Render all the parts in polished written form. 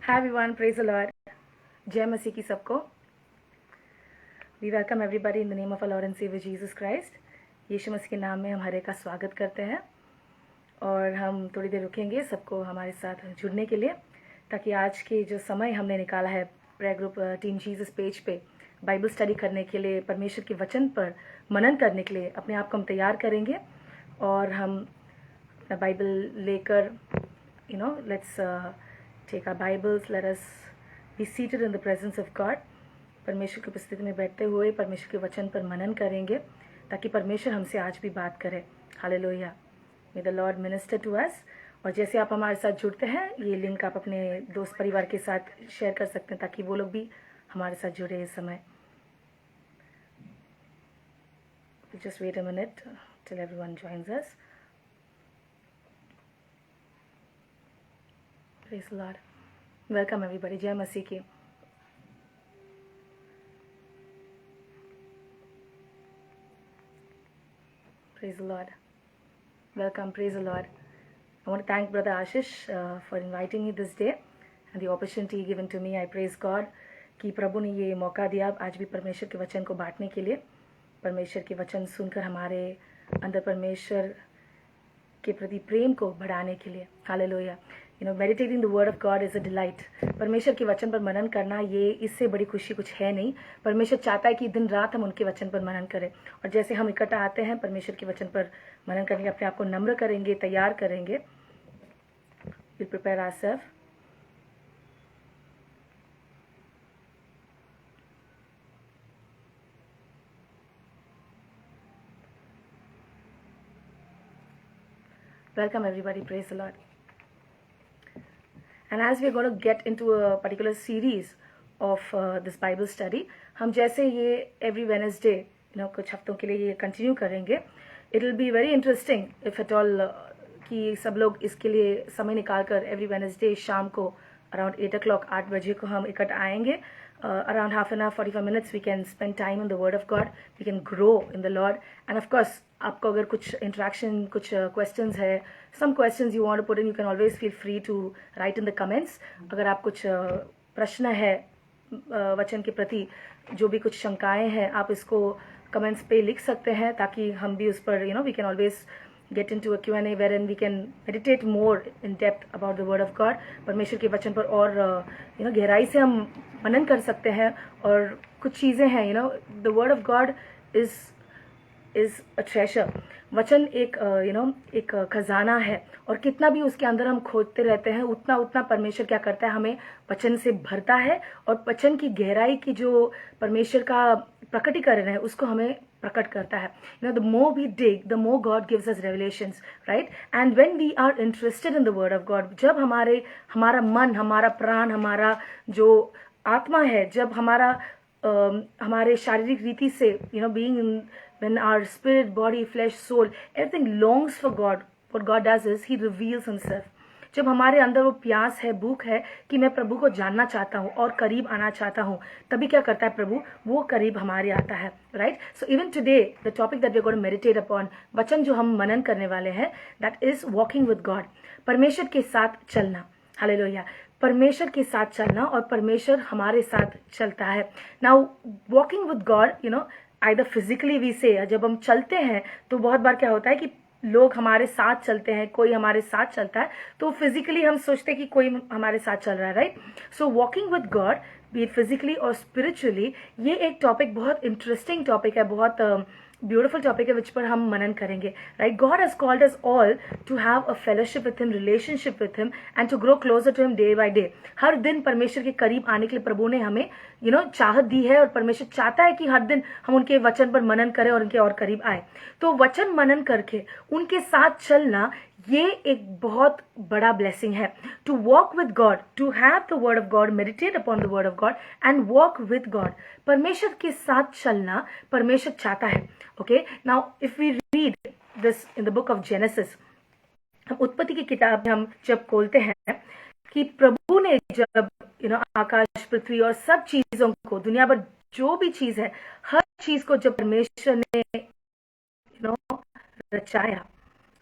Hi everyone, praise the Lord. जय मसीह की सबको. We welcome everybody in the name of our Lord and Savior Jesus Christ. यीशु मसीह के नाम में हम हर एक का स्वागत करते हैं और हम थोड़ी देर रुकेंगे सबको हमारे साथ जुड़ने के लिए, ताकि आज के जो समय हमने निकाला है prayer group team Jesus page पे बाइबल स्टडी करने के लिए, परमेश्वर के वचन पर मनन करने के लिए अपने आप को हम तैयार करेंगे और हम अपना बाइबल लेकर let's take our Bibles, let us be seated in the presence of God. परमेश्वर की उपस्थिति में बैठते हुए परमेश्वर के वचन पर मनन करेंगे ताकि परमेश्वर हमसे आज भी बात करे. Hallelujah. May the Lord minister to us. और जैसे आप हमारे साथ जुड़ते हैं, ये लिंक आप अपने दोस्त परिवार के साथ शेयर कर सकते हैं ताकि वो लोग भी हमारे साथ जुड़े इस समय. Just wait a minute till everyone joins us. Praise the Lord. Welcome everybody. जय मसीह की. Praise the Lord. Welcome. Praise the Lord. I want to thank Brother Ashish for inviting me this day and the opportunity given to me. I praise God कि प्रभु ने ये मौका दिया आज भी परमेश्वर के वचन को बांटने के लिए, परमेश्वर के वचन सुनकर हमारे अंदर परमेश्वर के प्रति प्रेम को बढ़ाने के लिए. Hallelujah. Meditating the word of God is a delight. परमेश्वर के वचन पर मनन करना, ये इससे बड़ी खुशी कुछ है नहीं. परमेश्वर चाहता है कि दिन रात हम उनके वचन पर मनन करें. और जैसे हम इकट्ठा आते हैं परमेश्वर के वचन पर मनन करने, अपने आप को नम्र करेंगे, तैयार करेंगे. Will prepare ourselves. Welcome everybody. Praise the Lord. And as we are going to get into a particular series of this Bible study, हम जैसे ये every Wednesday कुछ हफ्तों के लिए ये कंटिन्यू करेंगे. It will be very interesting if at all कि सब लोग इसके लिए समय निकाल कर every Wednesday शाम को around 8 o'clock 8 बजे को हम इकट्ठा आएंगे. Around half an hour 45 minutes we can spend time in the Word of God. We can grow in the Lord. And of course आपको अगर कुछ interaction, कुछ questions है, some questions you want to put in, you can always feel free to write in the comments. अगर आप कुछ प्रश्न है वचन के प्रति, जो भी कुछ शंकाएं हैं, आप इसको comments पे लिख सकते हैं ताकि हम भी उस पर we can always get into a Q&A wherein we can meditate more in depth about the word of God. परमेश्वर के वचन पर और गहराई से हम मनन कर सकते हैं. और कुछ चीज़ें हैं the word of God is a treasure. वचन एक खजाना है और कितना भी उसके अंदर हम खोदते रहते हैं उतना परमेश्वर क्या करता है, हमें वचन से भरता है और वचन की गहराई की जो परमेश्वर का प्रकटीकरण है उसको हमें प्रकट करता है. The more we dig, the more God gives us revelations, right? And when we are interested in the word of God, जब हमारा मन, हमारा प्राण, हमारा जो आत्मा है, जब हमारे शारीरिक रीति से being in, when our spirit, body, flesh, soul, everything longs for God, what God does is He reveals Himself. जब हमारे अंदर वो प्यास है, भूख है कि मैं प्रभु को जानना चाहता हूँ और करीब आना चाहता हूँ, तभी क्या करता है प्रभु, वो करीब हमारे आता है. Right. So even today the topic that we are going to meditate upon, वचन जो हम मनन करने वाले हैं, that is walking with God. परमेश्वर के साथ चलना. हालेलुया. परमेश्वर के साथ चलना और परमेश्वर हमारे साथ चलता है. Now walking with God either physically we say, जब हम चलते हैं तो बहुत बार क्या होता है कि लोग हमारे साथ चलते हैं, कोई हमारे साथ चलता है तो फिजिकली हम सोचते हैं कि कोई हमारे साथ चल रहा है. Right. So walking with God, B it physically और स्पिरिचुअली, ये एक टॉपिक बहुत इंटरेस्टिंग टॉपिक है, बहुत ब्यूटिफुल टॉपिक है विच पर हम मनन करेंगे. Right. God has called us all to have a fellowship with him, relationship with him and to grow closer to him day by day. हर दिन परमेश्वर के करीब आने के लिए प्रभु ने हमें चाहत दी है और परमेश्वर चाहता है कि हर दिन हम उनके वचन पर मनन करें और उनके और करीब आए. तो वचन मनन करके उनके साथ चलना, ये एक बहुत बड़ा ब्लेसिंग है. To walk with God, to have the word of God, meditate upon the word of God and walk with God. परमेश्वर के साथ चलना परमेश्वर चाहता है. Okay. Now if we read this in the book of Genesis, हम उत्पत्ति की किताब में हम जब खोलते हैं कि प्रभु ने जब आकाश, पृथ्वी और सब चीजों को, दुनिया भर जो भी चीज है, हर चीज को जब परमेश्वर ने रचाया,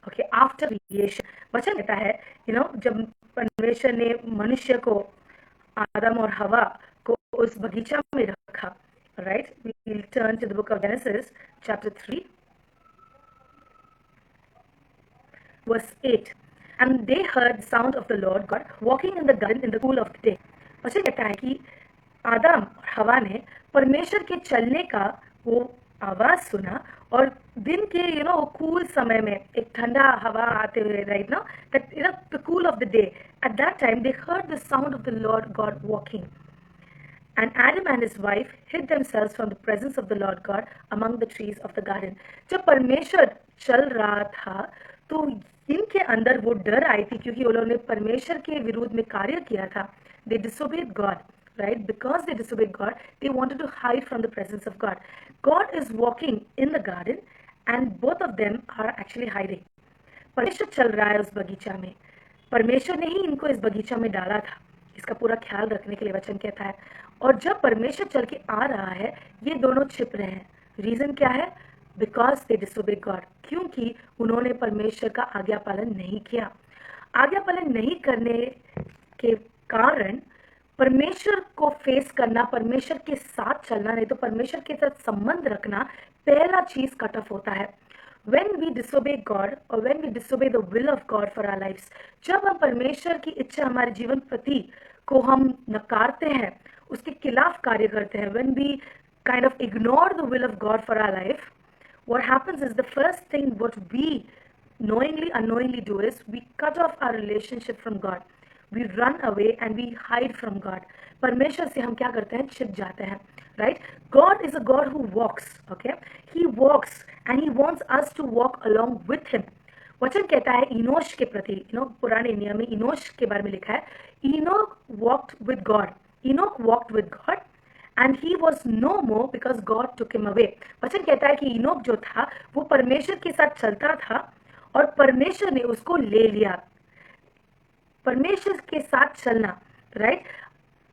ओके, आफ्टर क्रिएशन, वचन कहता है जब परमेश्वर ने मनुष्य को आदम और हवा को उस बगीचा में रखा. Right? We'll turn to the book of Genesis, chapter 3, verse 8. And they heard the sound of the Lord God walking in the garden in the cool of the day. वचन कहता है कि आदम और हवा ने परमेश्वर के चलने का वो आवाज सुना और दिन के कूल समय में एक ठंडा हवा आते हुए, राइट ना, that the cool off the day, at that time they heard the sound of the Lord God walking. And Adam and his wife hid themselves from the presence of the Lord God among the trees of the garden. जब परमेश्वर चल रहा था तो इनके अंदर वो डर आई थी क्योंकि उन्होंने परमेश्वर के विरुद्ध में कार्य किया था. They disobeyed God, right? Because they disobeyed God, they wanted to hide from the presence of God. God is walking in the garden and both of them are actually hiding. परमेश्वर चल रहा है उस बगीचा में. परमेश्वर ने ही इनको इस बगीचा में डाला था. इसका पूरा ख्याल रखने के लिए वचन कहता है. और जब परमेश्वर चल के आ रहा है ये दोनों छिप रहे हैं. रीजन क्या है? Because they disobey God. क्योंकि उन्होंने परमेश्वर का आज्ञा पालन नहीं किया. आज्ञा पालन नहीं करने के कारण परमेश्वर को फेस करना, परमेश्वर के साथ चलना, नहीं तो परमेश्वर के साथ संबंध रखना, पहला चीज कट ऑफ होता है. When we disobey God or when we disobey the will of God for our lives, जब हम परमेश्वर की इच्छा हमारे जीवन प्रति को हम नकारते हैं, उसके खिलाफ कार्य करते हैं, when we kind of ignore the will of God for our life, what happens is the first thing what we knowingly unknowingly do is we cut off our relationship from God. We run away and we hide from God. परमेश्वर से हम क्या करते हैं? छिप जाते हैं. Right? God is a God who walks. Okay? He walks and He wants us to walk along with Him. वचन कहता है इनोश के प्रति, पुराने नियम में इनोश के बारे में लिखा है, Enoch walked with God. Enoch walked with God and he was no more because God took him away. वचन कहता है कि इनोक जो था वो परमेश्वर के साथ चलता था और परमेश्वर ने उसको ले लिया. परमेश्वर के साथ चलना, right?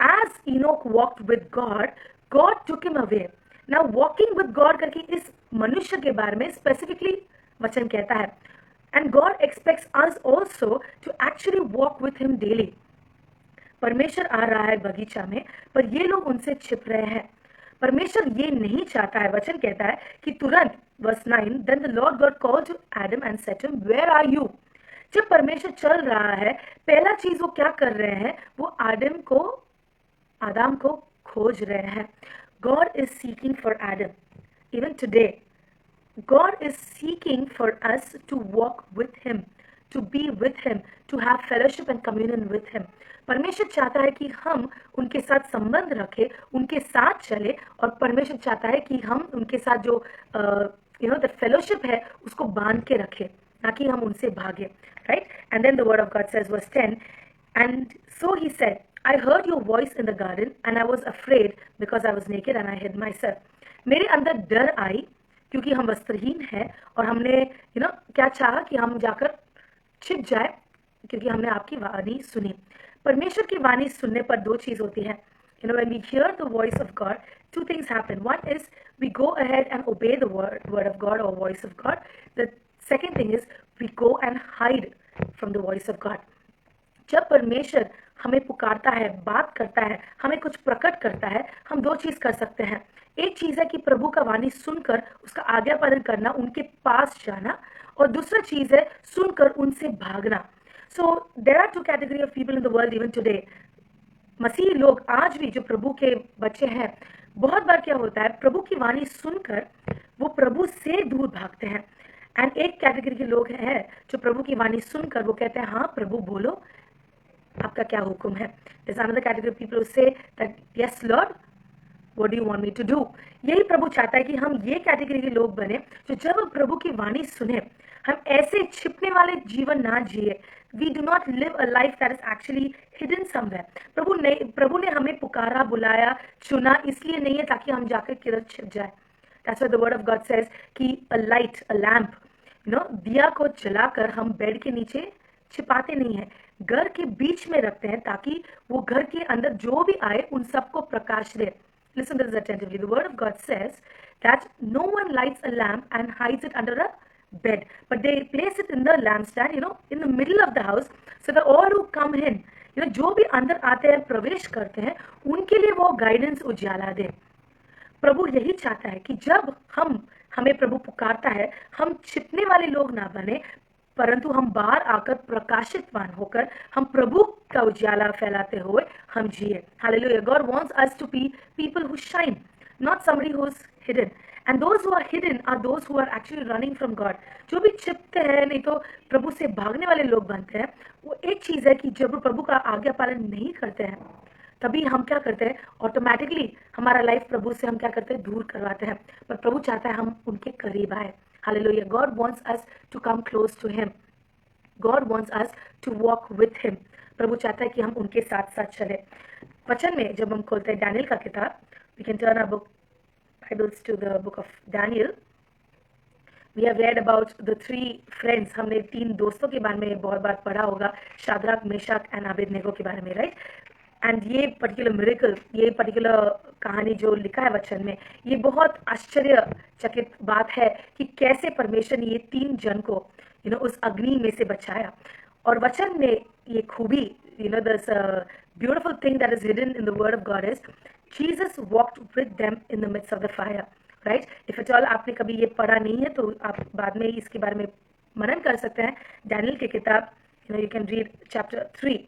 As Enoch walked with God, God took him away. Now walking with God करके इस मनुष्य के बारे में स्पेसिफिकली वचन कहता है. And God expects us also to actually walk with Him daily. परमेश्वर आ रहा है बगीचा में पर ये लोग उनसे छिप रहे हैं. परमेश्वर ये नहीं चाहता है. वचन कहता है कि तुरंत, verse 9, then the Lord God called to Adam and said to him, where are you? जब परमेश्वर चल रहा है पहला चीज वो क्या कर रहे हैं? वो आदम को खोज रहे हैं. God is seeking for Adam. Even today, God is seeking for us to walk with Him, to be with Him, to have fellowship and communion with Him. परमेश्वर चाहता है कि हम उनके साथ संबंध रखें, उनके साथ चले, और परमेश्वर चाहता है कि हम उनके साथ जो द फेलोशिप है उसको बांध के रखें, ना कि हम उनसे भागे. Right? And then the word of God says, verse 10, and so he said, I heard your voice in the garden and I was afraid because I was naked and I hid myself. मेरे अंदर डर आई क्योंकि हम वस्त्रहीन हैं और हमने क्या चाहा कि हम जाकर छिप जाए क्योंकि हमने आपकी वाणी सुनी. परमेश्वर की वाणी सुनने पर दो चीज होती है. When we hear the voice of God, two things happen. One is we go ahead and obey the word of God or voice of God. The second thing is we go and hide from the voice of God. जब परमेश्वर हमें पुकारता है, बात करता है, हमें कुछ प्रकट करता है, हम दो चीज कर सकते हैं. एक चीज है कि प्रभु का वाणी सुनकर उसका आज्ञा पालन करना, उनके पास जाना, और दूसरा चीज है सुनकर उनसे भागना. So there are two category of people in the world even today. मसीही लोग आज भी जो प्रभु के बच्चे हैं, बहुत बार क्या होता है, प्रभु की वाणी सुनकर वो प्रभु से दूर भागते हैं. एंड एक कैटेगरी के लोग हैं जो प्रभु की वाणी सुनकर वो कहते हैं, हाँ प्रभु बोलो, आपका क्या हुक्म है. There's another category of people who say that yes Lord, what do you want me to do? यही प्रभु चाहता है कि हम ये कैटेगरी के लोग बने जो जब हम प्रभु की वाणी सुने, हम ऐसे छिपने वाले जीवन ना जिए. We do not live a life that is actually hidden somewhere. प्रभु ने हमें पुकारा, बुलाया, चुना इसलिए नहीं है ताकि हम जाकर किधर छिप जाए. That's why the word of God says कि a light, a lamp, दिया को जलाकर हम बेड के नीचे छिपाते नहीं है, घर के बीच में रखते हैं ताकि वो घर के अंदर जो भी आए उन सबको प्रकाश दे. Listen to this attentively. The word of God says that no one lights a lamp and hides it under a bed, but they place it in the lampstand, in the middle of the house, so that all who come in जो भी अंदर आते हैं, प्रवेश करते हैं, उनके लिए वो गाइडेंस उजाला दे। प्रभु यही चाहता है कि जब हमें प्रभु पुकारता है, हम छिपने वाले लोग ना बने, परंतु हम बाहर आकर प्रकाशितवान होकर हम प्रभु का उजाला फैलाते हुए हम जिए। Hallelujah. God wants us to be people who shine, not somebody who's hidden. And those who are hidden are those who are actually running from God. जो भी छिपते हैं, नहीं तो प्रभु से भागने वाले लोग बनते हैं। वो एक चीज है कि जब प्रभु का आज्ञा पालन नहीं करते हैं, तभी हम क्या करते हैं, ऑटोमेटिकली हमारा लाइफ प्रभु से हम क्या करते हैं, दूर करवाते हैं। पर प्रभु चाहता है हम उनके करीब आए। Hallelujah. God wants us to come close to him. God wants us to walk with him. प्रभु चाहता है कि हम उनके साथ साथ चले। वचन में जब हम खोलते हैं डैनियल का किताब, we can turn our Bibles to the book of Daniel. We have read about the three friends. हमने 3 दोस्तों के बारे में बहुत बार पढ़ा होगा, शाद्राक, मेशक एंड अबेदनेगो के बारे में, राइट। एंड ये पर्टिकुलर मिरेकल, ये पर्टिकुलर कहानी जो लिखा है वचन में, ये बहुत आश्चर्यचकित बात है कि कैसे परमेश्वर ने ये 3 जन को उस अग्नि में से बचाया। और वचन में ये खूबी, there's a beautiful thing that is hidden in the word of God is Jesus walked with them in the midst of the fire, right? If at all आपने कभी ये पढ़ा नहीं है तो आप बाद में इसके बारे में मनन कर सकते हैं। डैनियल की किताब, you can read chapter 3.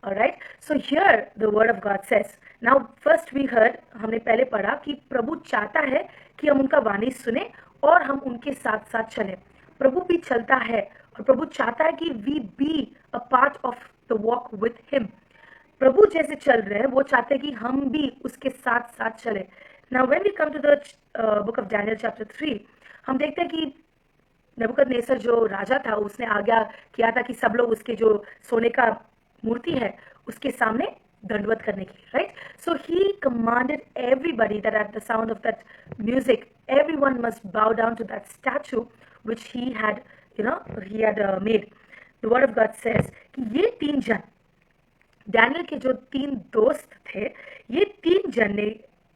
All right, so here the word of God says, now first we heard, हमने पहले पढ़ा कि प्रभु चाहता है कि हम उनका वाणी सुने और हम उनके साथ साथ चलें। प्रभु भी चलता है और प्रभु चाहता है कि we be a part of the walk with him. प्रभु जैसे चल रहे हैं, वो चाहते हैं कि हम भी उसके साथ साथ चले। Now when we come to the book of Daniel chapter 3, हम देखते हैं कि नबूकदनेस्सर जो राजा था, उसने आज्ञा किया था कि सब लोग उसके जो सोने का मूर्ति है उसके सामने दंडवत करने के लिए, right. So he commanded everybody that at the sound of that music everyone must bow down to that statue which he had made. The word of God says कि ये 3 जन, डैनियल के जो 3 दोस्त थे, ये 3 जन ने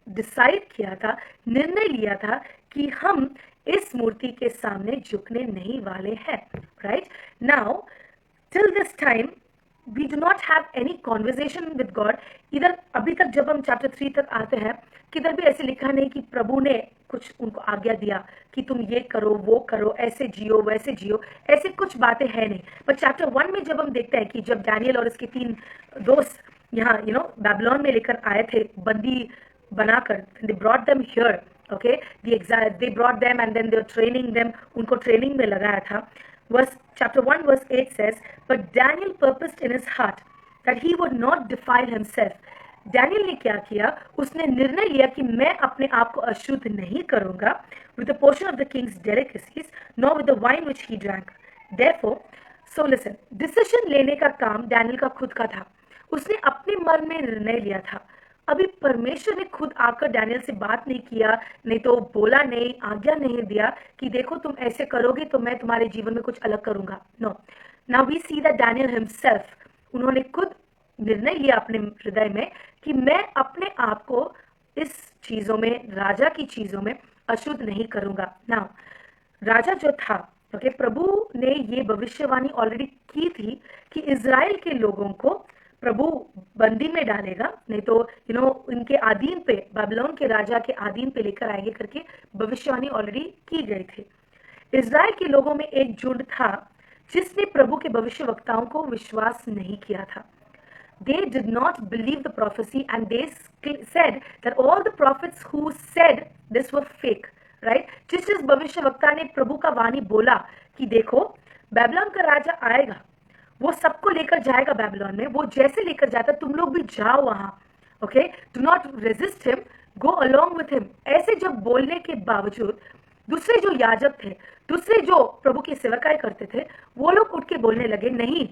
डिसाइड किया था, निर्णय लिया था कि हम इस मूर्ति के सामने झुकने नहीं वाले हैं, right. Now till this time we do not have any conversation with God. इधर अभी तक जब हम चैप्टर 3 तक आते हैं, किधर भी ऐसे लिखा नहीं कि प्रभु ने कुछ उनको आज्ञा दिया कि तुम ये करो, वो करो, ऐसे जियो, वैसे जियो, ऐसे कुछ बातें हैं नहीं। पर चैप्टर 1 में जब हम देखते हैं कि जब डैनियल और उसके 3 दोस्त यहाँ बैबिलोन में लेकर आए थे, बंदी बनाकर, they brought them here, okay, they brought them and then they were training them, उनको ट्रेनिंग में लगाया था। Chapter 1 verse 8 says, but Daniel purposed in his heart that he would not defile himself. Daniel ने क्या किया, उसने निर्णय लिया कि मैं अपने आप को अशुद्ध नहीं करूंगा with the portion of the king's delicacies, nor with the wine which he drank. Therefore, so listen, decision लेने का काम डैनियल का खुद का था। उसने अपने मन में निर्णय लिया था। अभी परमेश्वर ने खुद आकर डैनियल से बात नहीं किया, नहीं तो बोला नहीं, आज्ञा नहीं दिया कि देखो तुम ऐसे करोगे तो मैं तुम्हारे जीवन में कुछ अलग करूंगा। No, now we see that Daniel himself, उन्होंने खुद निर्णय लिया अपने हृदय में कि मैं अपने आप को इस चीजों में, राजा की चीजों में अशुद्ध नहीं करूंगा। नाउ राजा जो था, ओके, प्रभु ने ये भविष्यवाणी ऑलरेडी की थी कि इजराइल के लोगों को प्रभु बंदी में डालेगा, नहीं तो इनके अधीन पे, बाबिलोन के राजा के अधीन पे लेकर आएंगे करके भविष्यवाणी ऑलरेडी की गई थी। इजराइल के लोगों में एक झुंड था जिसने प्रभु के भविष्यवक्ताओं को विश्वास नहीं किया था। They did not believe the prophecy and they said that all the prophets who said this were fake, right? जिस भविष्यवक्ता ने प्रभु का वाणी बोला कि देखो बाबिलोन का राजा आएगा, वो सबको लेकर जाएगा बाबिलोन में, वो जैसे लेकर जाता तुम लोग भी जाओ वहां, okay, do not resist him, go along with him. ऐसे जब बोलने के बावजूद दूसरे जो याजक थे, दूसरे जो प्रभु की सेवकाई करते थे, वो लोग उठ के बोलने लगे, नहीं,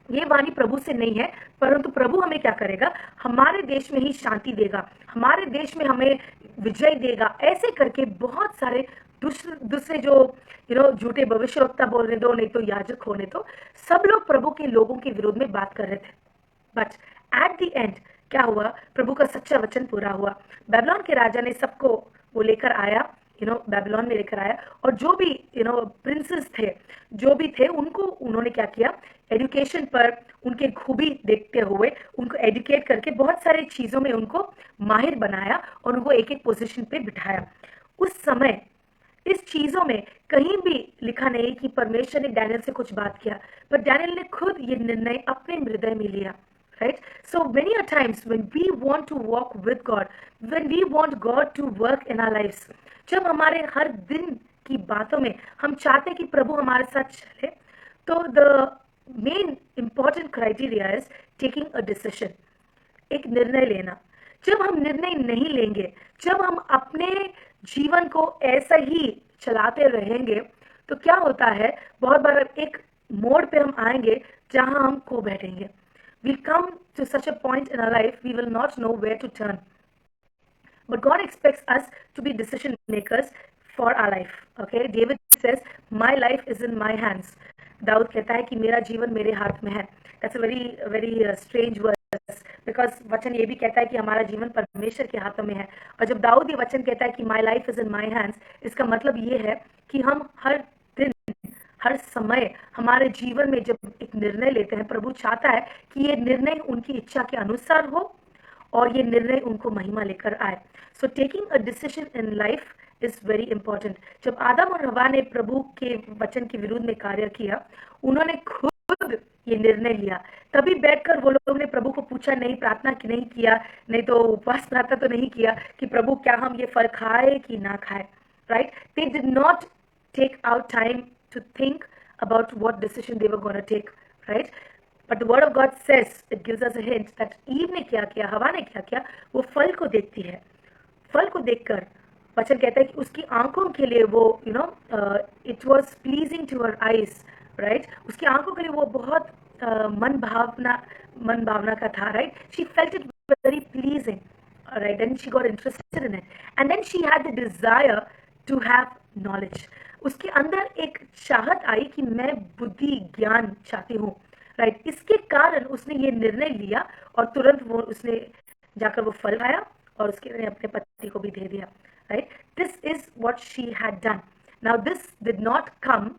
ये वाणी प्रभु से नहीं है, परंतु प्रभु हमें क्या करेगा, हमारे देश में ही शांति देगा, हमारे देश में हमें विजय देगा। ऐसे करके बहुत सारे दूसरे जो झूठे भविष्यवक्ता बोलने दो, नहीं तो याजक होने दो, सब लोग प्रभु के लोगों के विरोध में बात कर रहे थे। बट एट द एंड क्या हुआ, प्रभु का सच्चा वचन पूरा हुआ। बाबिलोन के राजा ने सबको वो लेकर आया बेबीलोन में लेकर आया, और जो भी प्रिंसेस थे, जो भी थे, उनको उन्होंने क्या किया, एजुकेशन पर उनके खूबी देखते हुए उनको एजुकेट करके बहुत सारी चीज़ों में उनको माहिर बनाया और उनको एक एक पोजीशन पे बिठाया। उस समय इस चीज़ों में कहीं भी लिखा नहीं कि परमेश्वर ने डैनियल से कुछ बात किया, पर डैनियल ने खुद ये निर्णय अपने हृदय में लिया। Right? So many a times when we want to walk with God, when we want God to work in our lives, जब हमारे हर दिन की बातों में हम चाहते हैं कि प्रभु हमारे साथ चले, तो the main important criteria is taking a decision, एक निर्णय लेना। जब हम निर्णय नहीं लेंगे, जब हम अपने जीवन को ऐसा ही चलाते रहेंगे, तो क्या होता है, बहुत बार एक मोड़ पे हम आएंगे जहां हम खो बैठेंगे। We'll come to such a point in our life, we will not know where to turn. But God expects us to be decision makers for our life. Okay, David says, "My life is in my hands." Dawood कहता है कि मेरा जीवन मेरे हाथ में है। That's a very strange verse, because वचन ये भी कहता है कि हमारा जीवन परमेश्वर के हाथों में है। और जब दाऊद ये वचन कहता है कि my life is in my hands, इसका मतलब ये है कि हम हर दिन, हर समय हमारे जीवन में जब एक निर्णय लेते हैं, प्रभु चाहता है कि ये निर्णय उनकी इच्छा के अनुसार हो और ये निर्णय उनको महिमा लेकर आए। So taking a decision in life is very important. जब आदम और हवा ने प्रभु के वचन के विरुद्ध में कार्य किया, उन्होंने खुद ये निर्णय लिया। तभी बैठकर वो लोग ने प्रभु को पूछा नहीं, प्रार्थना की नहीं किया, नहीं तो उपवास प्रार्थना तो नहीं किया कि प्रभु क्या हम ये फल खाए कि ना खाए। Right? They did not take out time to think about what decision they were going to take, right? But the word of God says, it gives us a hint that Eve ने क्या किया, हवा ने क्या किया, वो फल को देखती है। फल को देखकर वचन कहता है कि उसकी आंखों के लिए वो it was pleasing to her eyes, right? उसकी आंखों के लिए वो बहुत मन भावना का था, right? She felt it very pleasing, right? And she got interested in it, and then she had the desire to have knowledge. उसके अंदर एक चाहत आई कि मैं बुद्धि ज्ञान चाहती हूँ, राइट? इसके कारण उसने ये निर्णय लिया और तुरंत वो उसने जाकर वो फल खाया और उसके अपने पति को भी दे दिया, right? This is what she had done. Now this did not come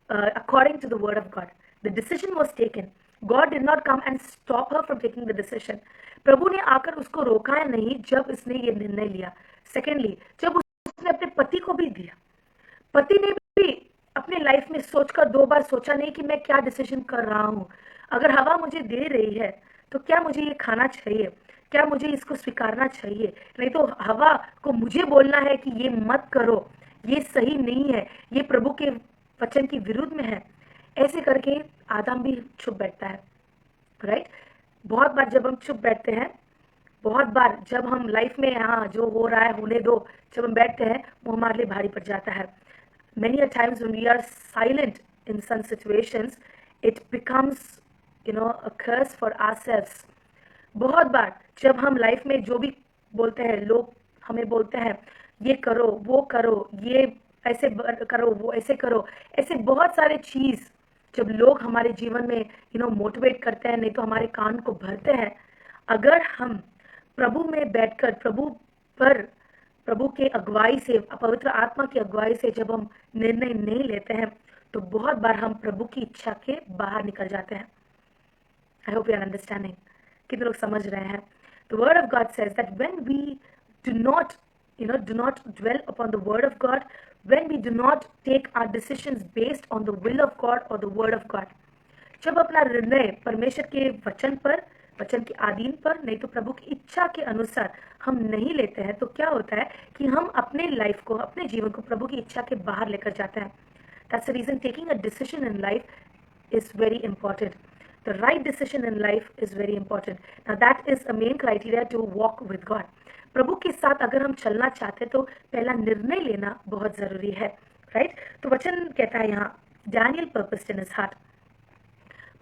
according to the word of God. The decision was taken. God did not come and stop her from taking the decision. प्रभु ने आकर उसको रोका नहीं जब इसने ये निर्णय लिया। सेकेंडली, जब उसने अपने पति को भी दिया, पति ने भी अपने लाइफ में सोचकर 2 बार सोचा नहीं कि मैं क्या डिसीजन कर रहा हूँ। अगर हवा मुझे दे रही है तो क्या मुझे ये खाना चाहिए, क्या मुझे इसको स्वीकारना चाहिए? नहीं तो हवा को मुझे बोलना है कि ये मत करो, ये सही नहीं है, ये प्रभु के वचन की विरुद्ध में है। ऐसे करके आदम भी चुप बैठता है, राइट? बहुत बार जब हम चुप बैठते हैं, बहुत बार जब हम लाइफ में हाँ जो हो रहा है होने दो, जब हम बैठते हैं, वो हमारे लिए भारी पड़ जाता है। Many a times when we are silent in some situations, it becomes, a curse for ourselves. बहुत बार जब हम लाइफ में जो भी बोलते हैं, लोग हमें बोलते हैं ये करो, वो करो, ये ऐसे करो, वो ऐसे करो, ऐसे बहुत सारे चीज जब लोग हमारे जीवन में मोटिवेट करते हैं, नहीं तो हमारे कान को भरते हैं, अगर हम प्रभु में बैठकर प्रभु के अगुवाई से, पवित्र आत्मा की अगुवाई से जब हम निर्णय नहीं लेते हैं, तो बहुत बार हम प्रभु की इच्छा के बाहर निकल जाते हैं। I hope you are understanding. कितने लोग समझ रहे हैं? The word of God says that when we do not dwell upon the word of God, when we do not take our decisions based on the will of God or the word of God, जब अपना निर्णय परमेश्वर के वचन के अधीन पर, नहीं तो प्रभु की इच्छा के अनुसार हम नहीं लेते हैं, तो क्या होता है कि हम अपने लाइफ को, अपने जीवन को प्रभु की इच्छा के बाहर लेकर जाते हैं। That's the reason taking a decision in life is very important. The right decision in life is very important. Now that is a main criteria to walk with God. प्रभु के साथ अगर हम चलना चाहते तो पहला निर्णय लेना बहुत जरूरी है, राइट? तो वचन कहता है यहाँ, Daniel purposed in his heart.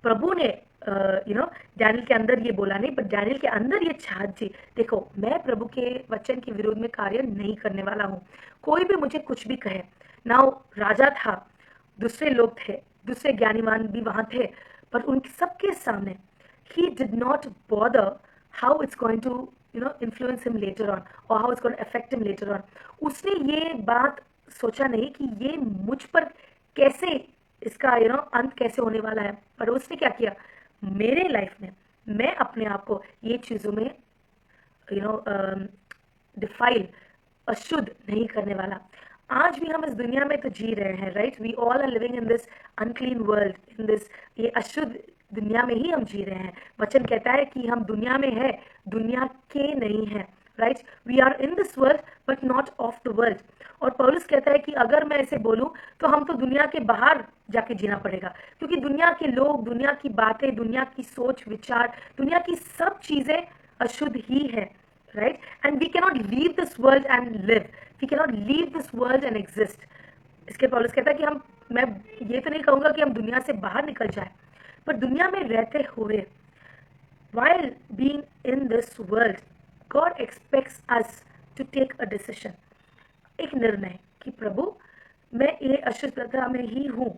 प्रभु ने डैनियल के अंदर ये बोला नहीं, बट डैनियल के अंदर ये चाहत थी, देखो मैं प्रभु के वचन के विरोध में कार्य नहीं करने वाला हूँ, कोई भी मुझे कुछ भी कहे। नाउ राजा था, दूसरे लोग थे, दूसरे ज्ञानीवान भी वहां थे, पर उन सबके सामने he did not bother how it's going to influence him later on, or how it's going to affect him later on. उसने ये बात सोचा नहीं कि ये मुझ पर कैसे, इसका अंत कैसे होने वाला है, पर उसने क्या किया, मेरे लाइफ में मैं अपने आप को ये चीज़ों में डिफाइल, अशुद्ध नहीं करने वाला. आज भी हम इस दुनिया में तो जी रहे हैं, right. We all are living in this unclean world, in this, ये अशुद्ध दुनिया में ही हम जी रहे हैं. वचन कहता है कि हम दुनिया में है, दुनिया के नहीं है, right. We are in this world but not of the world. और पौलुस कहता है कि अगर मैं ऐसे बोलूं तो हम तो दुनिया के बाहर जाके जीना पड़ेगा, क्योंकि दुनिया के लोग, दुनिया की बातें, दुनिया की सोच विचार, दुनिया की सब चीजें अशुद्ध ही है, right. And we cannot leave this world and live, we cannot leave this world and exist. इसके पौलुस कहता है कि मैं ये तो नहीं कहूंगा कि हम दुनिया से बाहर निकल जाए, पर दुनिया में रहते हुए, while being in this world, God expects us to take a decision, एक निर्णय कि प्रभु मैं ये अशुद्धता में ही हूँ,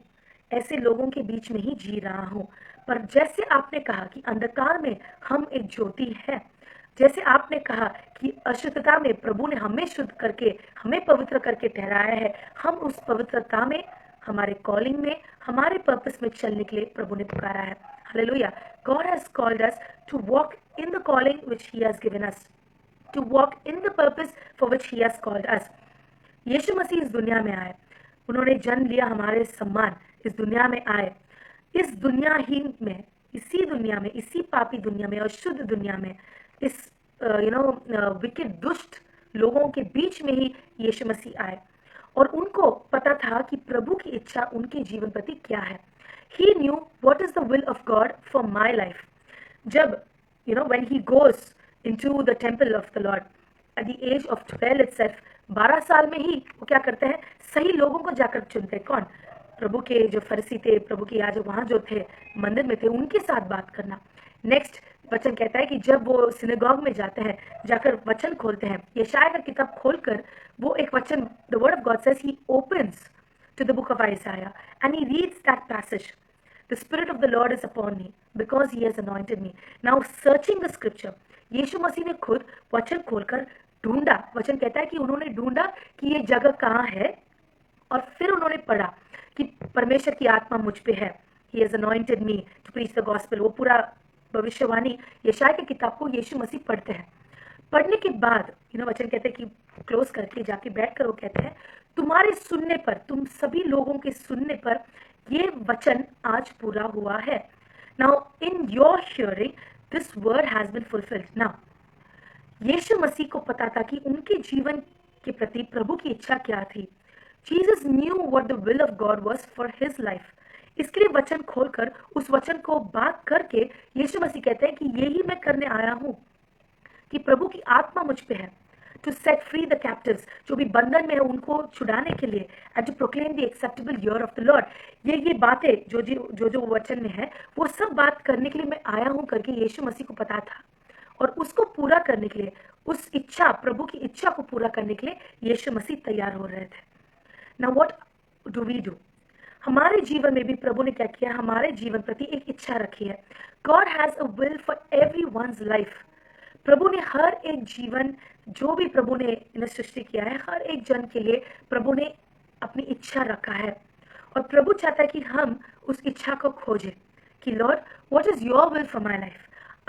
ऐसे लोगों के बीच में ही जी रहा हूँ, पर जैसे आपने कहा कि अंधकार में हम एक ज्योति है, जैसे आपने कहा कि अशुद्धता में प्रभु ने हमें शुद्ध करके, हमें पवित्र करके ठहराया है, हम उस पवित्रता में, हमारे कॉलिंग में, हमारे पर्पस में चलने के लिए प्रभु ने पुकारा है. Hallelujah. God has called us to walk in the calling which He has given us, to walk in the purpose for which He has called us. यीशु मसीह इस दुनिया में आए, उन्होंने जन्म लिया हमारे सम्मान, इस दुनिया में आए, इस दुनिया ही में, इसी दुनिया में, इसी पापी दुनिया में, अशुद्ध दुनिया में, इस विकेट दुष्ट लोगों के बीच में ही यीशु मसीह आए, और उनको पता था कि प्रभु की इच्छा उनके जीवन प्रति क्या है. He knew what is the will of God for my life. जब when he goes into the temple of the Lord at the age of 12 itself, 12 साल में ही वो क्या करते हैं, सही लोगों को जाकर चुनते हैं. कौन? प्रभु के जो फरीसी थे, प्रभु के याजक वहां जो थे, मंदिर में थे, उनके साथ बात करना. नेक्स्ट वचन कहता है कि जब वो सिनेगॉग में जाते हैं, जाकर वचन खोलते हैं, यशायाह का किताब खोलकर वो एक वचन, the word of God says he opens to the book of Isaiah and he reads that passage. The Spirit of the Lord is upon me because He has anointed me. Now searching the scripture, यीशु मसीह ने खुद वचन खोलकर ढूंढा. वचन कहता है कि उन्होंने ढूंढा कि ये जगह कहाँ है, और फिर उन्होंने पढ़ा कि परमेश्वर की आत्मा मुझ पे है. He has anointed me to preach the gospel. वो पूरा भविष्यवाणी यशायाह की किताब को यीशु मसीह पढ़ते हैं. पढ़ने के बाद वचन कहते हैं कि क्लोज करके जाके बैठकर वो कहते हैं, तुम्हारे सुनने पर, तुम सभी लोगों के सुनने पर ये वचन आज पूरा हुआ है. Now in your hearing this word has been fulfilled. Now यीशु मसीह को पता था कि उनके जीवन के प्रति प्रभु की इच्छा क्या थी. Jesus knew what the will of God was for his life. इसके लिए वचन खोलकर उस वचन को बात करके यीशु मसीह कहते हैं कि यही मैं करने आया हूं, कि प्रभु की आत्मा मुझ पे है, to set free the captives, जो भी बंधन में है उनको छुड़ाने के लिए, and to proclaim the acceptable year of the Lord. ये बातें जो वचन में है वो सब बात करने के लिए मैं आया हूं करके यीशु मसीह को पता था, और उसको पूरा करने के लिए, उस इच्छा, प्रभु की इच्छा को पूरा करने के लिए यीशु मसीह तैयार हो रहे थे. Now what do we do? हमारे जीवन में भी प्रभु ने क्या किया, हमारे जीवन प्रति एक इच्छा रखी है. God has a will for everyone's life. प्रभु ने हर एक जीवन, जो भी प्रभु ने इन्हें सृष्टि किया है, हर एक जन के लिए प्रभु ने अपनी इच्छा रखा है, और प्रभु चाहता है कि हम उस इच्छा को खोजें कि Lord what is your will for my life.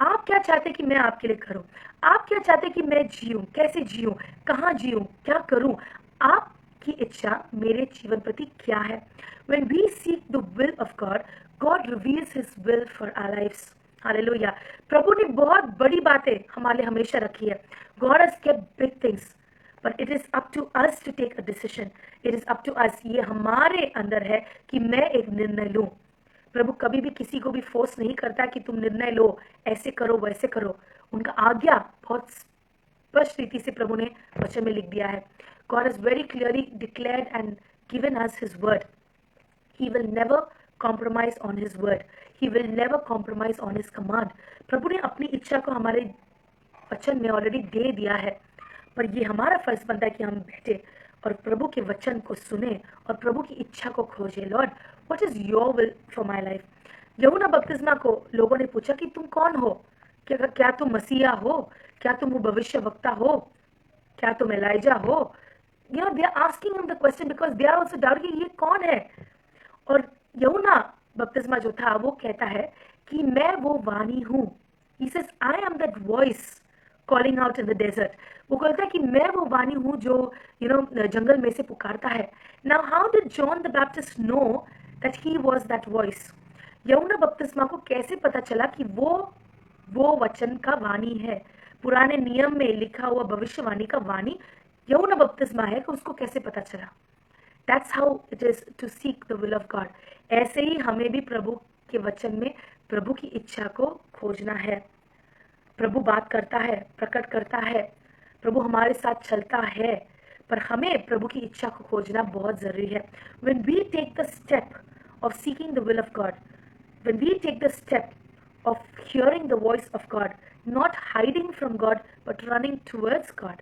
आप क्या चाहते कि मैं आपके लिए करूं? आप क्या चाहते कि मैं जीऊं? कैसे जीऊं? कहाँ जीऊं? क्या करूं? आपकी इच्छा मेरे जीवन प्रति क्या है? When we seek the will of God, God reveals His will for our lives. Hallelujah. प्रभु ने बहुत बड़ी बातें हमारे लिए हमेशा रखी है. God has kept big things, but it is up to us to take a decision. It is up to us. ये हमारे अंदर है कि मैं एक निर्णय लूं. प्रभु कभी भी किसी को भी फोर्स नहीं करता कि तुम निर्णय लो, ऐसे करो वैसे करो. उनका आज्ञा बहुत स्पष्ट रीति से प्रभु ने वचन में लिख दिया है. God has very clearly declared and given us His word. He will never compromise on His word. He will never compromise on His command. प्रभु ने अपनी इच्छा को हमारे वचन में ऑलरेडी दे दिया है, पर ये हमारा फर्ज बनता है कि हम बैठे और प्रभु के वचन को सुने और प्रभु की इच्छा को खोजे. Lord what is your will for my life. यूहन्ना बपतिस्मा को लोगों ने पूछा कि तुम कौन हो, क्या तुम मसीहा हो, क्या तुम वो भविष्य वक्ता हो, क्या तुम एलाइजा हो? They are asking him the question because they are also doubt कि ये कौन है। और यूहन्ना बपतिस्मा जो था वो कहता है कि मैं वो वाणी हूँ। He says I am that voice calling out in the desert. वो कहता है कि मैं वो वाणी हूँ जो जंगल में से पुकारता है। Now how did John the Baptist know that he was that voice? यूहन्ना बपतिस्मा को कैसे पता चला कि वो वचन का वाणी है, पुराने नियम में लिखा हुआ भविष्यवाणी का वाणी यूहन्ना बपतिस्मा है? कि उसको कैसे पता चला? That's how it is to seek the will of God. ऐसे ही हमें भी प्रभु के वचन में प्रभु की इच्छा को खोजना है। प्रभु बात करता है, प्रकट करता है, प्रभु हमारे साथ चलता है, पर हमें प्रभु की इच्छा को खोजना बहुत जरूरी है। When we take the step of seeking the will of God, when we take the step of hearing the voice of God, not hiding from God, but running towards God,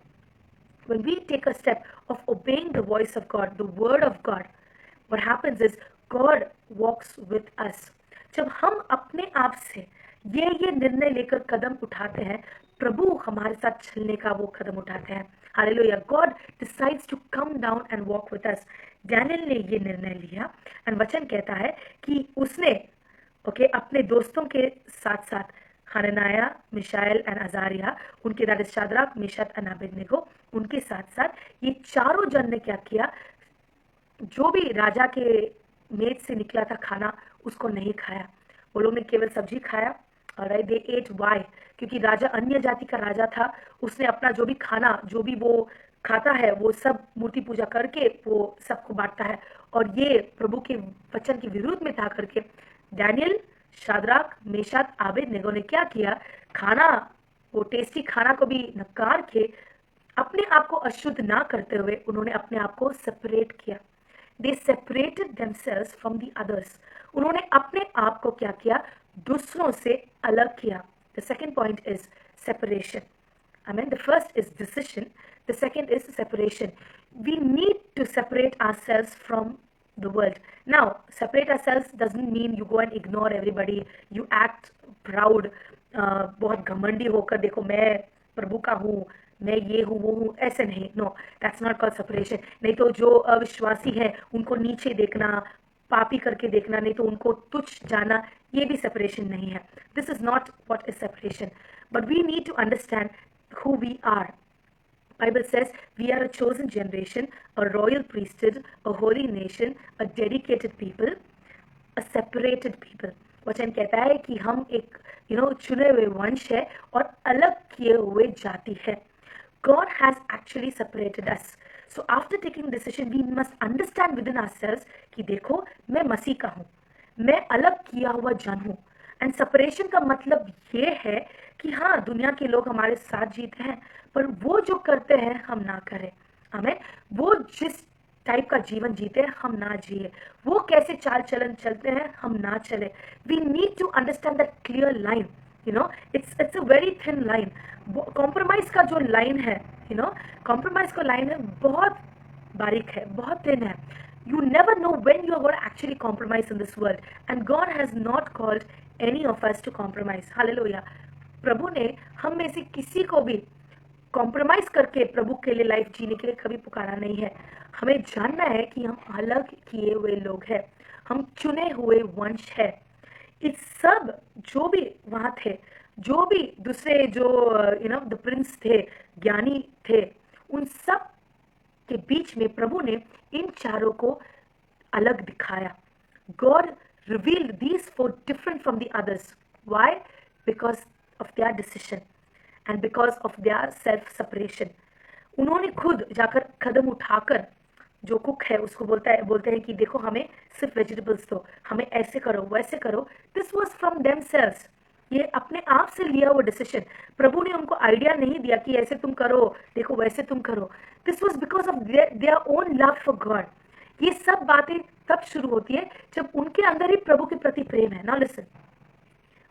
when we take a step of obeying the voice of God, the word of God, what happens is God walks with us. जब हम अपने आप से ये निर्णय लेकर कदम उठाते हैं, प्रभु हमारे साथ चलने का वो कदम उठाते हैं। Hallelujah. God decides to come down and walk with us. Daniel ने ये निर्णय लिया और वचन कहता है कि उसने अपने दोस्तों के साथ साथ हननाया, मिशाएल एंड अजारिया, उनके दादा शाद्राक, मेशक एंड अबेदनेगो, उनके साथ साथ ये चारों जन ने क्या किया? जो भी राजा के मेज से निकला था खाना उसको नहीं खाया। वो लोग ने केवल सब्जी खाया। और दे एट वाई? क्योंकि राजा अन्य जाति का राजा था। उसने अपना जो भी खाना, जो भी वो खाता है, वो सब मूर्ति पूजा करके वो सबको बांटता है। और ये प्रभु के वचन के विरुद्ध में था करके डैनियल, शाद्राक, मेशक, अबेदनेगो ने क्या किया? खाना, वो टेस्टी खाना को भी नकार के अपने आप को अशुद्ध ना करते हुए उन्होंने अपने आप को सेपरेट किया। They separated themselves from the others. उन्होंने अपने आप को क्या किया? दूसरों से अलग किया। The second point is separation. I mean, the first is decision. The second is separation. We need to separate ourselves from the world. Now, separate ourselves doesn't mean you go and ignore everybody. You act proud. बहुत घमंडी होकर देखो मैं प्रभु का हूँ, मैं ये हूँ वो हूँ, ऐसे नहीं। No, that's not called separation. नहीं तो जो अविश्वासी है उनको नीचे देखना, पापी करके देखना, नहीं तो उनको तुच्छ जाना, ये भी सेपरेशन नहीं है। This is not what is separation, but we need to understand who we are. Bible says we are a chosen generation, a royal priesthood, a holy nation, a dedicated people, a separated people. वचन कहता है कि हम एक चुने हुए वंश है और अलग किए हुए जाति है। God has actually separated us. So after taking decision, we must understand within ourselves कि देखो मैं मसीह का हूँ, मैं अलग किया हुआ जन हूँ। एंड सेपरेशन का मतलब ये है कि हाँ, दुनिया के लोग हमारे साथ जीते हैं, पर वो जो करते हैं हम ना करें। हमें वो जिस टाइप का जीवन जीते हैं हम ना जिए, वो कैसे चाल चलन चलते हैं हम ना चले। We need to understand that clear line. It's a very thin line. Compromise का जो लाइन है, कॉम्प्रोमाइज का लाइन है, बहुत बारीक है, बहुत थिन है। You never know when you are going to actually compromise in this world, and God has not called any of us to compromise. Hallelujah. प्रभु ने हम में से किसी को भी कॉम्प्रोमाइज करके प्रभु के लिए लाइफ जीने के लिए कभी पुकारा नहीं है। हमें जानना है कि हम अलग किए हुए लोग हैं, हम चुने हुए वंश है। इस सब जो भी वहां थे, जो भी दूसरे जो द प्रिंस थे, ज्ञानी थे, उन सब के बीच में प्रभु ने इन चारों को अलग दिखाया। God revealed these four different from the others. Why? Because of their decision and because of their self-separation. उन्होंने खुद जाकर कदम उठाकर, जो कुक है उसको बोलते हैं कि देखो हमें सिर्फ वेजिटेबल्स दो, हमें ऐसे करो वैसे करो। This was from themselves. ये अपने आप से लिया हुआ डिसीजन। प्रभु ने उनको आइडिया नहीं दिया कि ऐसे तुम करो, देखो वैसे तुम करो। This was because of their own love for God. ये सब बातें तब शुरू होती है जब उनके अंदर ही प्रभु के प्रति प्रेम है। नाउ लिसन,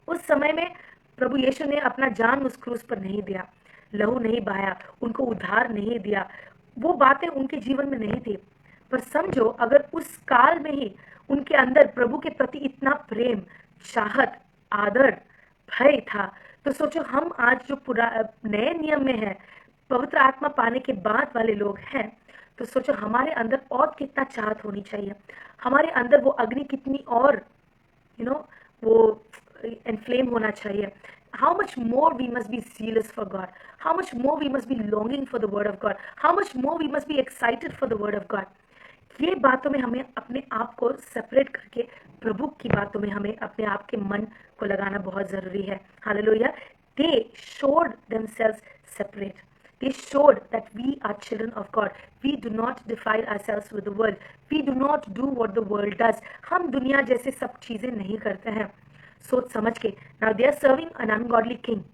उस समय में प्रभु यीशु ने अपना जान उस क्रूस पर नहीं दिया, लहू नहीं बहाया, उनको उद्धार नहीं दिया, वो बातें उनके जीवन में नहीं थी। पर समझो, अगर उस काल में ही उनके अंदर प्रभु के प्रति इतना प्रेम, चाहत, आदर, भय था, तो सोचो हम आज जो नए नियम में है, पवित्र आत्मा पाने के बाद वाले लोग हैं, तो सोचो हमारे अंदर और कितना चाहत होनी चाहिए, हमारे अंदर वो अग्नि कितनी और वो इन्फ्लेम होना चाहिए. How much more we must be zealous for God, how much more we must be longing for the word of God, how much more we must be excited for the word of God. ये बातों में हमें अपने आप को separate करके प्रभु की बातों में हमें अपने आप के मन को लगाना बहुत जरूरी है. Hallelujah. They showed themselves separate. They showed that we are children of God. We do not defile ourselves with the world. We do not do what the world does. हम दुनिया जैसे सब चीजें नहीं करते हैं सोच समझ के. Now they are serving an ungodly king.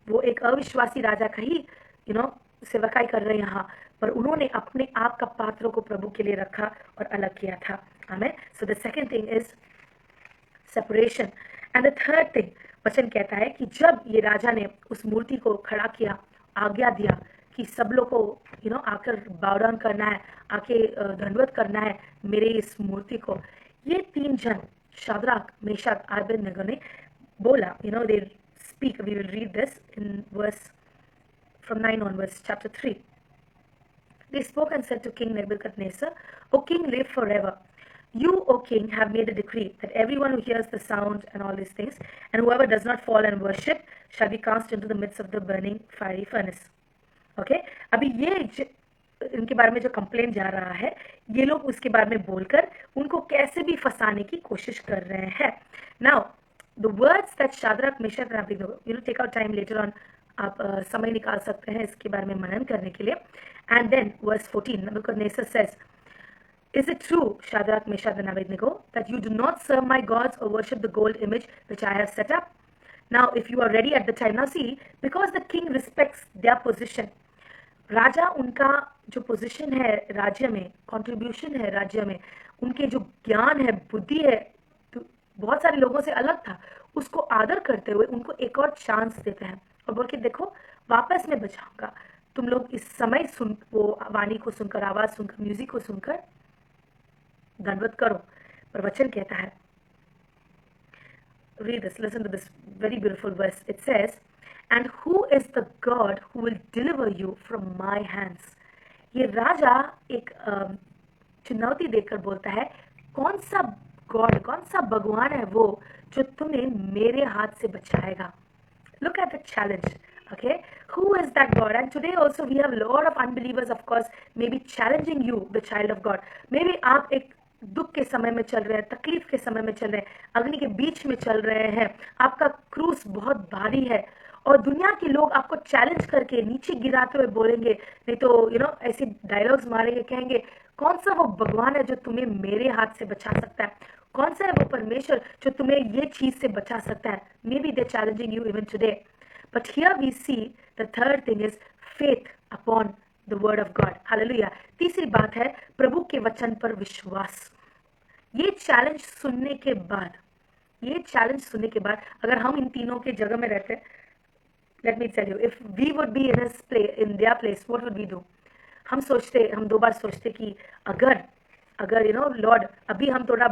वो एक अविश्वासी राजा का ही सेवकाई कर रहे हैं यहाँ, पर उन्होंने अपने आप का पात्रों को प्रभु के लिए रखा और अलग किया था. Amen. So the second thing is separation. And the third thing, वचन कहता है कि जब ये राजा ने उस मूर्ति को खड़ा किया, आज्ञा दिया कि सब लोग को आकर बाव डाउन करना है, आके दंडवत करना है मेरे इस मूर्ति को, ये तीन जन शाद्राक मेशक अबेदनगो ने बोला. They speak. We will read this in verse from 9 onwards, chapter 3. They spoke and said to King Nebuchadnezzar, O king, live forever. You, O king, have made a decree that everyone who hears the sound and all these things, and whoever does not fall and worship, shall be cast into the midst of the burning fiery furnace. Okay? अभी ये इनके बारे में जो complain जा रहा है, ये लोग उसके बारे में बोलकर उनको कैसे भी फंसाने की कोशिश कर रहे हैं. Now, the words that Shadrach, Meshach and Abednego, take out time later on, आप समय निकाल सकते हैं इसके बारे में मनन करने के लिए. And then verse 14, Nebuchadnezzar says, Is it true, Shadrach, Meshach and Abednego, that you do not serve my gods or worship the gold image which I have set up? Now, if you are ready at the time, now see, because the king respects their position, राजा उनका जो position है राज्य में, contribution है राज्य में, उनके जो ज्ञान है, बुद्धि है, तो बहुत सारे लोगों से अलग था, उसको आदर करते हुए उनको एक और चांस देते हैं और बोल के देखो वापस मैं बचाऊंगा, तुम लोग इस समय सुन वो वाणी को सुनकर, आवाज सुनकर, म्यूजिक को सुनकर दंडवत करो. पर वचन कहता है, read this, listen to this very beautiful verse. It says, and who is the God who will deliver you from my hands? ये राजा एक चुनौती देकर बोलता है, कौन सा गॉड, कौन सा भगवान है वो जो तुम्हें मेरे हाथ से बचाएगा. Look at the challenge. Okay, who is that God? And today also we have a lot of unbelievers, of course, maybe challenging you, the child of God. Maybe आप एक दुख के समय में चल रहे हैं, तकलीफ के समय में चल रहे हैं, अग्नि के बीच में चल रहे हैं, आपका क्रूस बहुत भारी है और दुनिया के लोग आपको चैलेंज करके नीचे गिराते हुए बोलेंगे, नहीं तो ऐसे डायलॉग्स मारेंगे, कहेंगे कौन सा वो भगवान है जो तुम्हें मेरे हाथ से बचा सकता है, कौन सा है वो परमेश्वर जो तुम्हें ये चीज से बचा सकता है. Maybe they challenging you even today. But here we see the third thing is faith upon the word of God. Hallelujah. तीसरी बात है प्रभु के वचन पर विश्वास. ये चैलेंज सुनने के बाद अगर हम इन तीनों के जगह में रहते, let me tell you, if we would be in their place, what would we do? हम दो बार सोचते कि अगर लॉर्ड अभी हम थोड़ा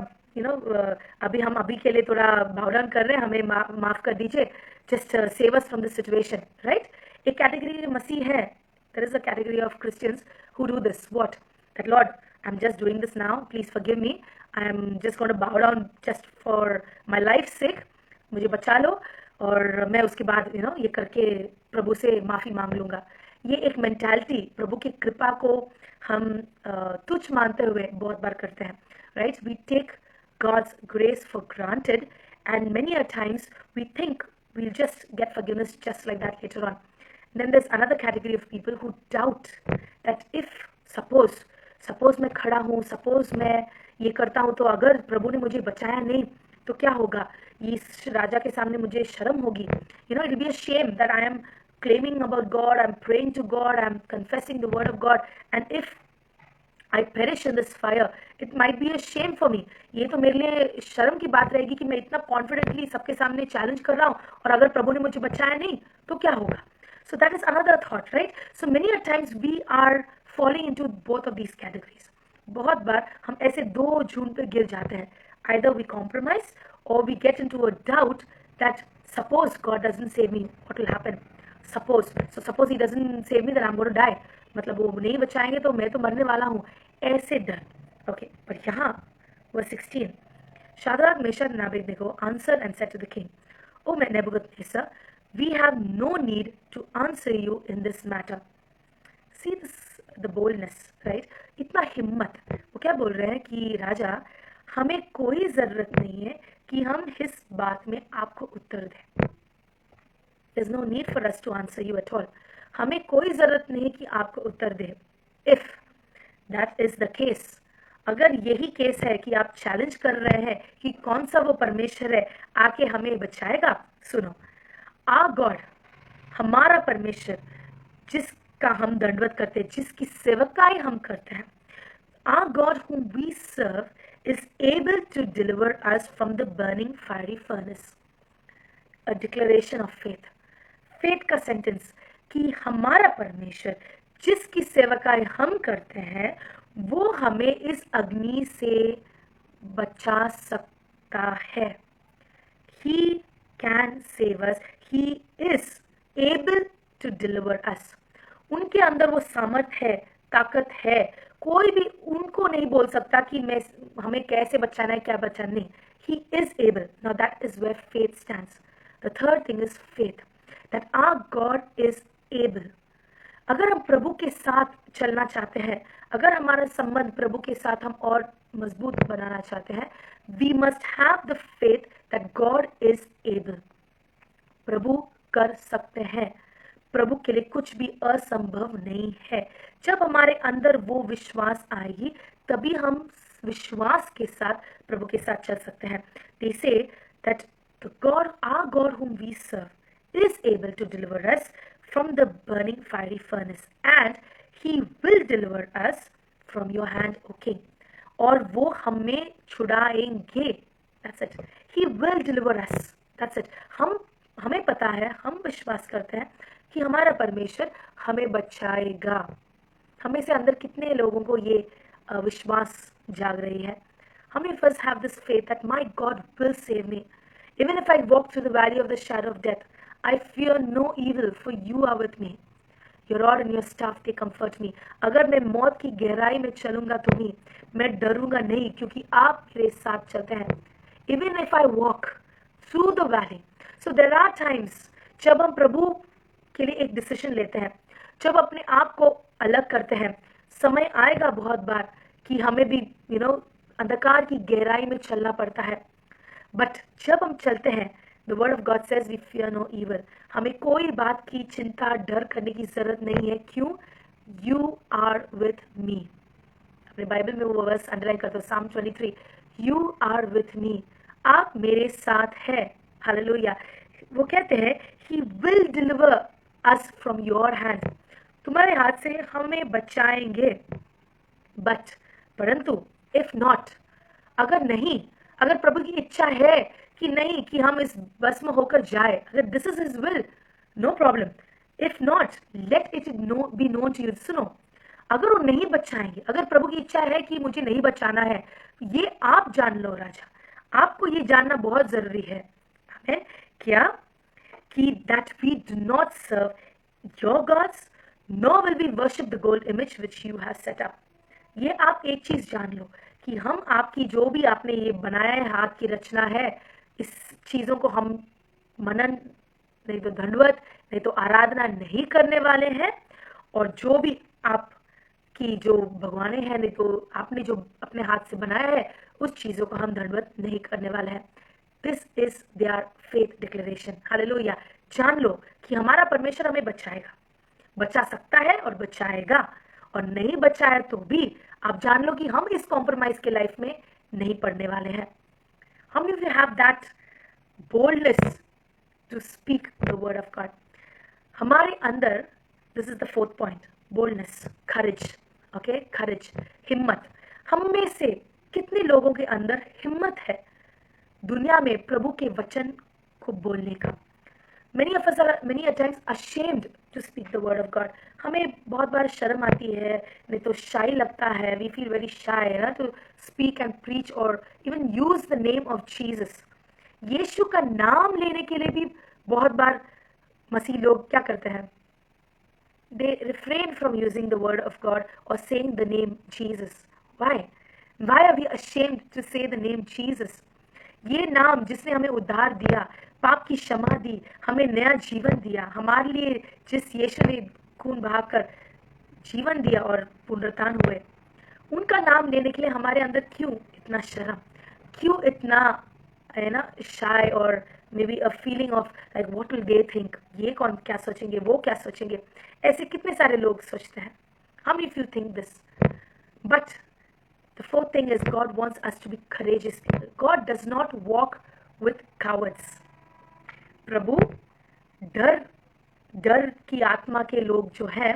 अभी के लिए थोड़ा बाव डाउन कर रहे हैं, हमें माफ कर दीजिए, just save us from this situation, right? एक कैटेगरी मसीह है, there is a category of Christians who do this. What? That Lord, I am just doing this now, please forgive me, I am just going to bow down just for my life sake, मुझे बचा लो और मैं उसके बाद ये करके प्रभु से माफी मांग लूंगा. ये एक मेंटालिटी प्रभु की कृपा को हम तुच्छ मानते हुए बहुत बार करते हैं, right? We take God's grace for granted, and many a times we think we'll just get forgiveness just like that later on. And then there's another category of people who doubt that if suppose मैं खड़ा हूँ, suppose मैं ये करता हूँ, तो अगर प्रभु ने मुझे बचाया नहीं तो क्या होगा? इस राजा के सामने मुझे शर्म होगी. It will be a shame that I am claiming about God, I'm praying to God, I'm confessing the word of God, and if I perish in this fire, it might be a shame for me. ये तो मेरे लिए शर्म की बात रहेगी कि मैं इतना कॉन्फिडेंटली सबके सामने चैलेंज कर रहा हूँ और अगर प्रभु ने मुझे बचाया नहीं तो क्या होगा? So that is another thought, right? So many a times we are falling into both of these categories. बहुत बार हम ऐसे दो झुंड पे गिर जाते हैं. Either we compromise or we get into a doubt that Suppose God doesn't save me, what will happen? Suppose he doesn't save me, then I'm going to die. मतलब वो नहीं बचाएंगे तो मैं तो मरने वाला हूँ, ऐसे डर. Okay, but यहाँ verse 16, Shadrach, Meshach, and Abednego answered and said to the king, O Nebuchadnezzar, we have no need to answer you in this matter. See this, the boldness, right? इतना हिम्मत. वो क्या बोल रहे हैं कि राजा, हमें कोई जरूरत नहीं है कि हम इस बात में आपको उत्तर दें. There's no need for us to answer you at all. हमें कोई जरूरत नहीं कि आपको उत्तर दें. If that is the case, अगर यही केस है कि आप चैलेंज कर रहे हैं कि कौन सा वो परमेश्वर है आके हमें बचाएगा, सुनो. Our God, हमारा परमेश्वर, जिसका हम दंडवत करते हैं, जिसकी सेवकाई हम करते हैं, our God whom we serve is able to deliver us from the burning fiery furnace. A declaration of faith. Faith का सेंटेंस कि हमारा परमेश्वर, जिसकी सेवकाई हम करते हैं, वो हमें इस अग्नि से बचा सकता है. He can save us. He is able to deliver us. उनके अंदर वो सामर्थ है, ताकत है. कोई भी उनको नहीं बोल सकता कि मैं हमें कैसे बचाना है, क्या बचाना नहीं. He is able. Now that is where faith stands. The third thing is faith, that our God is able. अगर हम प्रभु के साथ चलना चाहते हैं, अगर हमारा संबंध प्रभु के साथ हम और मजबूत बनाना चाहते हैं, we must have the faith that God is able. प्रभु कर सकते हैं. प्रभु के लिए कुछ भी असंभव नहीं है. जब हमारे अंदर वो विश्वास आएगी, तभी हम विश्वास के साथ प्रभु के साथ चल सकते हैं. They say that the God, our God whom we serve, is able to deliver us from the burning fiery furnace, and he will deliver us from your hand, O king. और वो हमें छुड़ाएंगे. That's it. He will deliver us. That's it. हमें पता है, हम विश्वास करते हैं कि हमारा परमेश्वर हमें बचाएगा. हमें से अंदर कितने लोगों को ये विश्वास जाग रही है? How many of us have this faith that my God will save me? Even if I walk through the valley of the shadow of death, I fear no evil, for you are with me. Your rod and your staff, they comfort me. अगर मैं मौत की गहराई में चलूंगा तो भी मैं डरूंगा नहीं, क्योंकि आप मेरे साथ चलते हैं. Even if I walk through the valley. So there are times जब हम प्रभु के लिए एक डिसीजन लेते हैं, जब अपने आप को अलग करते हैं. समय आएगा बहुत बार कि हमें भी अंधकार की गहराई में चलना पड़ता है. बट जब हम चलते हैं, the word of God says we fear no evil. हमें कोई बात की चिंता, डर करने की जरूरत नहीं है. क्यों? You are with me. अपने बाइबल में वो वर्स अंडरलाइन करते हो, Psalm 23. You are with me. आप मेरे साथ हैं. हालेलुया. वो कहते हैं He will deliver us from your hand. तुम्हारे हाथ से हमें बचाएंगे. बट परंतु if not, अगर नहीं, अगर प्रभु की इच्छा है कि नहीं कि हम इस बस में होकर जाए, अगर this is his will, no problem. If not, let it be known to you. सुनो, अगर वो नहीं बचाएंगे, अगर प्रभु की इच्छा है कि मुझे नहीं बचाना है, ये आप जान लो राजा. आपको ये जानना बहुत जरूरी है. आमीन. क्या? कि that we do not serve your gods, nor will we worship the gold image which you have set up. ये आप एक चीज जान लो कि हम आपकी जो भी आपने ये बनाया है, हाथ की रचना है, इस चीजों को हम मनन नहीं तो दंडवत नहीं तो आराधना नहीं करने वाले हैं. और जो भी आपकी जो भगवाने हैं, नहीं तो आपने जो अपने हाथ से बनाया है, उस चीजों को हम दंडवत नहीं करने वाले हैं. This is their faith declaration. Hallelujah. जान लो कि हमारा परमेश्वर हमें बचाएगा, बचा सकता है और बचाएगा. और नहीं बचाया तो भी आप जान लो कि हम इस कॉम्प्रोमाइज के लाइफ में नहीं पड़ने वाले हैं. How many of you have that boldness to speak the word of God? हमारे अंदर, this is the fourth point, boldness, courage, okay, courage, हिम्मत. हम में से कितने लोगों के अंदर हिम्मत है दुनिया में प्रभु के वचन को बोलने का? Many of us are many a times ashamed to speak the word of God. हमें बहुत बार शर्म आती है, नहीं तो shy लगता है. We feel very shy to speak and preach or even use the name of Jesus. यीशु का नाम लेने के लिए भी बहुत बार मसीह लोग क्या करते हैं? They refrain from using the word of God or saying the name Jesus. Why? Why are we ashamed to say the name Jesus? ये नाम जिसने हमें उद्धार दिया, पाप की क्षमा दी, हमें नया जीवन दिया, हमारे लिए जिस यीशु ने खून बहाकर जीवन दिया और पुनरुत्थान हुए, उनका नाम लेने के लिए हमारे अंदर क्यों इतना शर्म, क्यों इतना है ना शाय, और may be a feeling of like what will they think, ये कौन क्या सोचेंगे, वो क्या सोचेंगे, ऐसे कितने सारे लोग सोचते हैं. How many of you think this? But the fourth thing is God wants us to be courageous people. God does not walk with cowards. प्रभु डर डर की आत्मा के लोग जो है,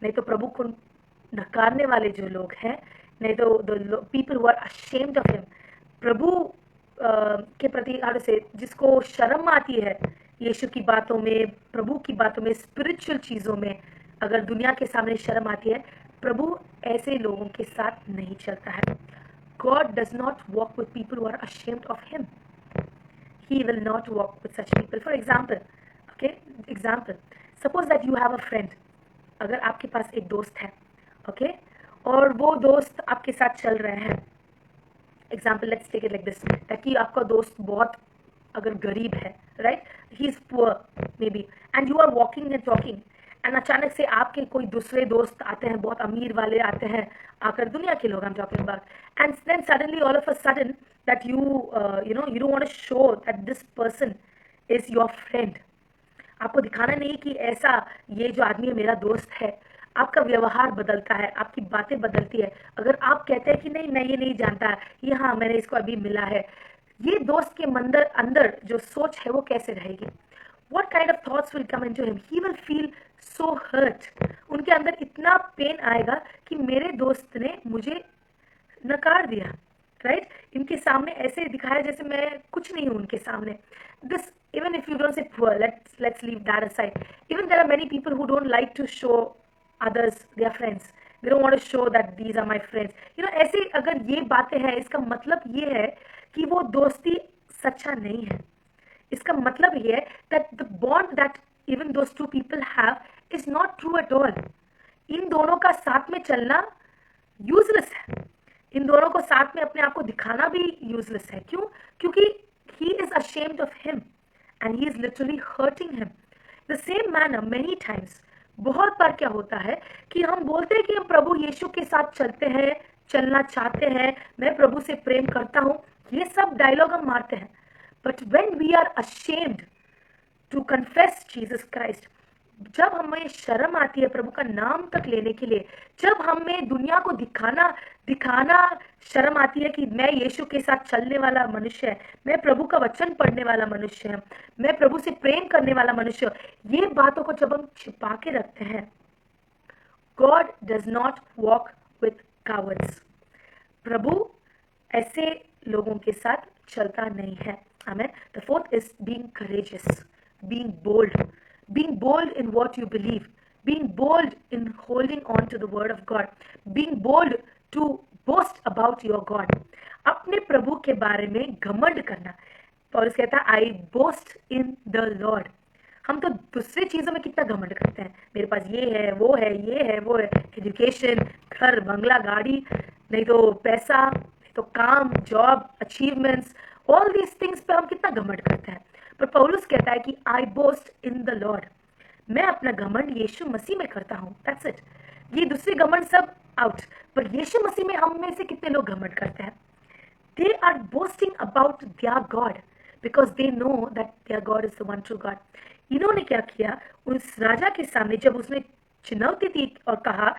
नहीं तो प्रभु को नकारने वाले जो लोग हैं, नहीं तो the people who are ashamed of him, प्रभु के प्रति से जिसको शर्म आती है यीशु की बातों में, प्रभु की बातों में, स्पिरिचुअल चीज़ों में, अगर दुनिया के सामने शर्म आती है, प्रभु ऐसे लोगों के साथ नहीं चलता है. God does not walk with people who are ashamed of him. He will not walk with such people. For example, okay, example, suppose that you have a friend. अगर आपके पास एक दोस्त है, okay, और वो दोस्त आपके साथ चल रहे हैं. Example, let's take it like this, ताकि आपका दोस्त बहुत अगर गरीब है, right, he is poor maybe, and you are walking and talking, एंड अचानक से आपके कोई दूसरे दोस्त आते हैं, बहुत अमीर वाले आते हैं, आकर दुनिया के लोग, I am talking about, and then suddenly all of a sudden that you know you don't want to show that this person is your friend. आपको दिखाना नहीं कि ऐसा ये जो आदमी मेरा दोस्त है. आपका व्यवहार बदलता है, आपकी बातें बदलती है. अगर आप कहते हैं कि नहीं मैं ये नहीं जानता, ये हाँ मैंने इसको अभी मिला है, ये दोस्त के अंदर जो सोच है वो कैसे रहेगी? What kind of thoughts will come into him? He will feel so hurt. उनके अंदर इतना पेन आएगा कि मेरे दोस्त ने मुझे नकार दिया, राइट, इनके सामने ऐसे दिखाया जैसे मैं कुछ नहीं हूँ उनके सामने. This, even if you don't say poor, let's leave that aside. Even there are many people who don't like to show others their friends. They don't want to show that these are my friends. You know, ऐसे अगर ये बातें हैं, इसका मतलब ये है कि वो दोस्ती सच्चा नहीं है. इसका मतलब ये है that the bond that even those two people have is not true at all. इन दोनों का साथ में चलना यूजलेस है. इन दोनों को साथ में अपने आप को दिखाना भी यूजलेस है. क्यों? क्योंकि he is ashamed of him and he is literally hurting him. The same manner many times, बहुत बार क्या होता है कि हम बोलते हैं कि हम प्रभु यीशु के साथ चलते हैं, चलना चाहते हैं, मैं प्रभु से प्रेम करता हूँ, ये सब डायलॉग हम मारते हैं. But when we are ashamed to confess Jesus Christ, जब हमें शर्म आती है प्रभु का नाम तक लेने के लिए, जब हमें दुनिया को दिखाना शर्म आती है कि मैं यीशु के साथ चलने वाला मनुष्य है, मैं प्रभु का वचन पढ़ने वाला मनुष्य है, मैं प्रभु से प्रेम करने वाला मनुष्य हूं, ये बातों को जब हम छिपा के रखते हैं, God does not walk with cowards. प्रभु ऐसे लोगों के साथ चलता नहीं है. Amen. The fourth is being courageous, being bold. Being bold in what you believe, being bold in holding on to the word of God, being bold to boast about your God. अपने प्रभु के बारे में घमंड करना. पौलुस कहता है I boast in the Lord. हम तो दूसरे चीजों में कितना घमंड करते हैं, मेरे पास ये है, वो है, ये है, वो है, एजुकेशन, घर, बंगला, गाड़ी, नहीं तो पैसा, नहीं तो काम, job, achievements, all these things पे हम कितना घमंड करते हैं. पर पौलुस कहता है कि आई बोस्ट इन द लॉर्ड. मैं अपना घमंड यीशु मसीह में करता हूँ. That's it. ये दूसरे घमंड सब आउट, पर यीशु मसीह में हम में से कितने लोग घमंड करते हैं? They are boasting about their God because they know that their God is the one true God. इन्होंने क्या किया, उस राजा के सामने जब उसने चुनौती दी और कहा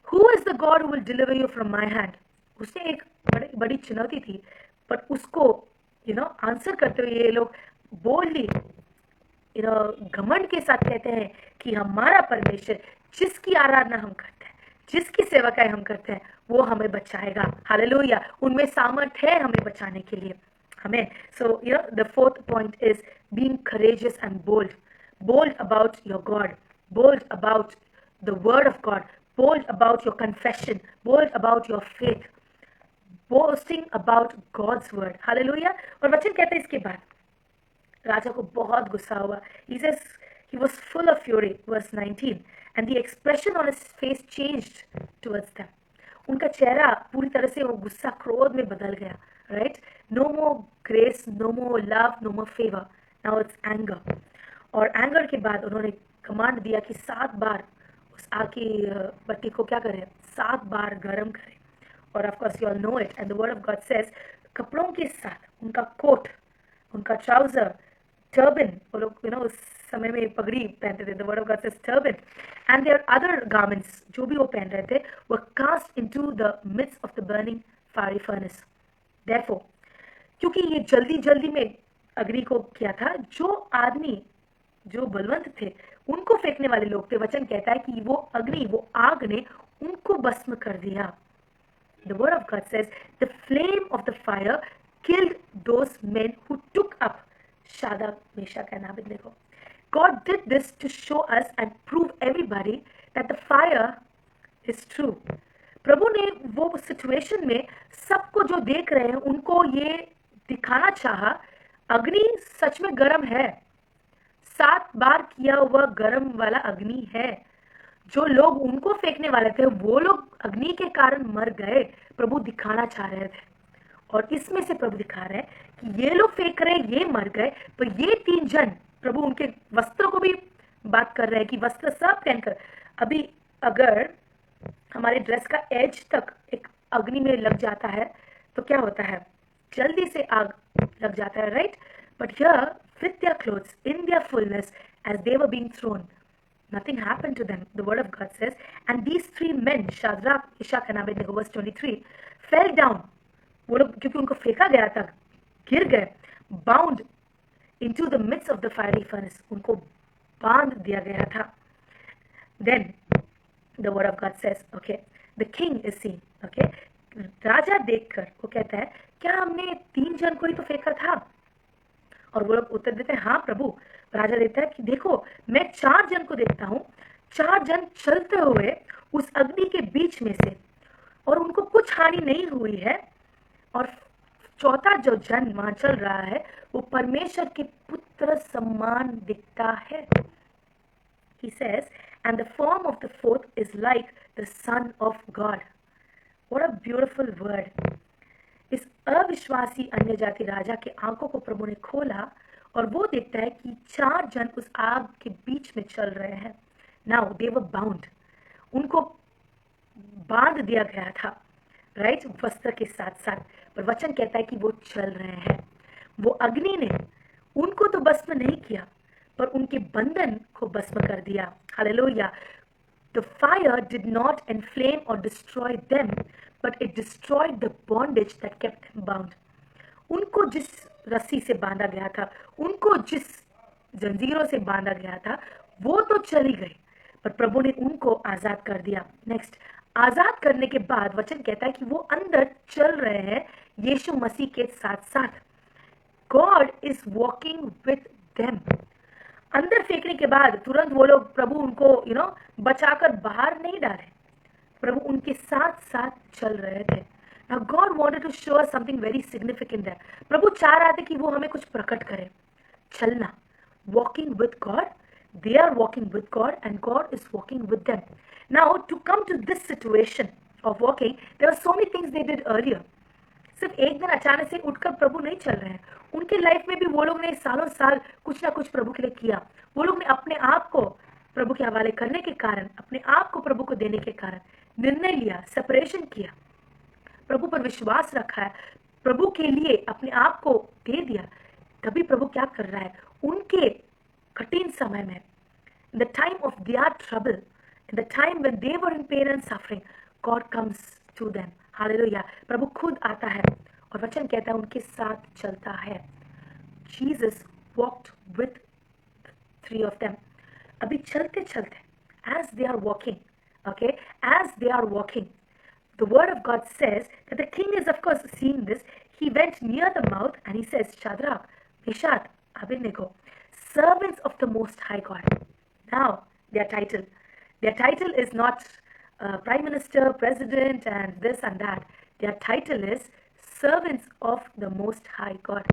who is the God who will deliver you from my hand, उसने एक बड़ी चुनौती थी, पर उसको आंसर करते हुए ये लोग बोल्डली घमंड के साथ कहते हैं कि हमारा परमेश्वर जिसकी आराधना हम करते हैं, जिसकी सेवकाई हम करते हैं, वो हमें बचाएगा. हालेलुया. उनमें सामर्थ है हमें बचाने के लिए. हमें so the fourth point is being courageous and bold about your God, bold about the word of God, bold about your confession, bold about your faith, boasting about God's word. Hallelujah. और वचन कहते हैं इसके बाद राजा को बहुत गुस्सा हुआ. He says he was full of fury, verse 19, and the expression on his face changed towards them. उनका चेहरा पूरी तरह से वो गुस्सा क्रोध में बदल गया. Right, no more grace, no more love, no more favour, now it's anger. और एंगर के बाद उन्होंने कमांड दिया कि 7 बार उस आग की भट्टी को क्या करें, 7 बार गर्म करें. और of course you all know it, and the word of God says कपड़ों के साथ उनका कोट, उनका ट्राउजर, टर्बन, वो लोग उस समय में पगड़ी पहनते थे. The word of God says turban and their other garments, जो भी वो पहन रहे थे, were cast into the midst of the burning fiery furnace. Therefore, क्योंकि ये जल्दी जल्दी में अग्नि को किया था, जो आदमी जो बलवंत थे उनको फेंकने वाले लोग थे, वचन कहता है कि वो अग्नि, वो आग ने उनको भस्म कर दिया. The word of God says the flame of the fire killed those men who took up Shadrach, Meshach and Abednego. God did this to show us and prove everybody that the fire is true. प्रभु ने वो situation में सबको जो देख रहे हैं उनको ये दिखाना चाहा, अग्नि सच में गर्म है, 7 बार किया हुआ गर्म वाला अग्नि है. जो लोग उनको फेंकने वाले थे वो लोग अग्नि के कारण मर गए, प्रभु दिखाना चाह रहे थे. और इसमें से प्रभु दिखा रहे हैं कि ये लोग फेंक रहे, ये मर गए, पर ये 3 जन, प्रभु उनके वस्त्रों को भी बात कर रहे हैं कि वस्त्र सब पहनकर. अभी अगर हमारे ड्रेस का एज तक एक अग्नि में लग जाता है तो क्या होता है, जल्दी से आग लग जाता है. Right, but here with their clothes in their fullness as they were being thrown, nothing happened to them. The word of God says, and these 3 men, Shadrach, Meshach and Abednego, verse 23, fell down. वो लोग क्योंकि उनको फेंका गया था, गिर गए. bound into the midst of the fiery furnace, उनको बांध दिया गया था. then the word of God says, okay, the king is seen. okay, राजा देखकर वो कहता है क्या हमने 3 जन को ही तो फेंका था. और वो लोग उत्तर देते हैं हाँ प्रभु. राजा देता है कि देखो मैं 4 जन को देखता हूँ, 4 जन चलते हुए उस अग्नि के बीच में से, और उनको कुछ हानि नहीं हुई है. और 4था जो जन वहां चल रहा है वो परमेश्वर के पुत्र समान दिखता है. He says, and the form of the 4th is like the Son of God. What a beautiful word. इस अविश्वासी अन्य जाति राजा के आंखों को प्रभु ने खोला और वो देखता है कि 4 जन उस आग के बीच में चल रहे हैं. नाउ दे वर बाउंड, उनको बांध दिया गया था. राइट, वस्त्र के साथ साथ, पर वचन कहता है कि वो चल रहे हैं. वो अग्नि ने उनको तो भस्म नहीं किया, पर उनके बंधन को भस्म कर दिया. Hallelujah. The fire did not inflame or destroy them, but it destroyed the bondage that kept them bound. उनको जिस रस्सी से बांधा गया था, उनको जिस जंजीरों से बांधा गया था, वो तो चली गई, पर प्रभु ने उनको आजाद कर दिया. नेक्स्ट, आजाद करने के बाद वचन कहता है कि वो अंदर चल रहे हैं यीशु मसीह के साथ साथ. God is walking with them. अंदर फेंकने के बाद तुरंत वो लोग, प्रभु उनको बचाकर बाहर नहीं डाले, प्रभु उनके साथ साथ चल रहे थे. Now God wanted to show us something very significant there. प्रभु चाह रहा था कि वो हमें कुछ प्रकट करे. चलना, walking with God, they are walking with God and God is walking with them. Now to come to this situation of walking, there were so many things they did earlier. सिर्फ एक दिन अचानक से उठकर प्रभु नहीं चल रहे हैं. उनके लाइफ में भी वो लोग ने सालों साल कुछ ना कुछ प्रभु के लिए किया. वो लोग ने अपने आप को प्रभु के हवाले करने के कारण, अपने आप को प्रभु को देने के कारण निर्णय लिया, सेपरेशन किया, प्रभु पर विश्वास रखा है, प्रभु के लिए अपने आप को दे दिया. तभी प्रभु क्या कर रहा है, उनके कठिन समय में, in the time of their trouble, in the time when they were in pain and suffering, God comes to them. Hallelujah. प्रभु खुद आता है और वचन कहता है उनके साथ चलता है. Jesus walked with 3 of them. अभी चलते चलते, as they are walking, okay, as they are walking, the word of God says that the king is of course seeing this. He went near the mouth and he says, Shadrach, Meshach, Abednego, servants of the Most High God. Now their title is not prime minister, president, and this and that. Their title is servants of the Most High God.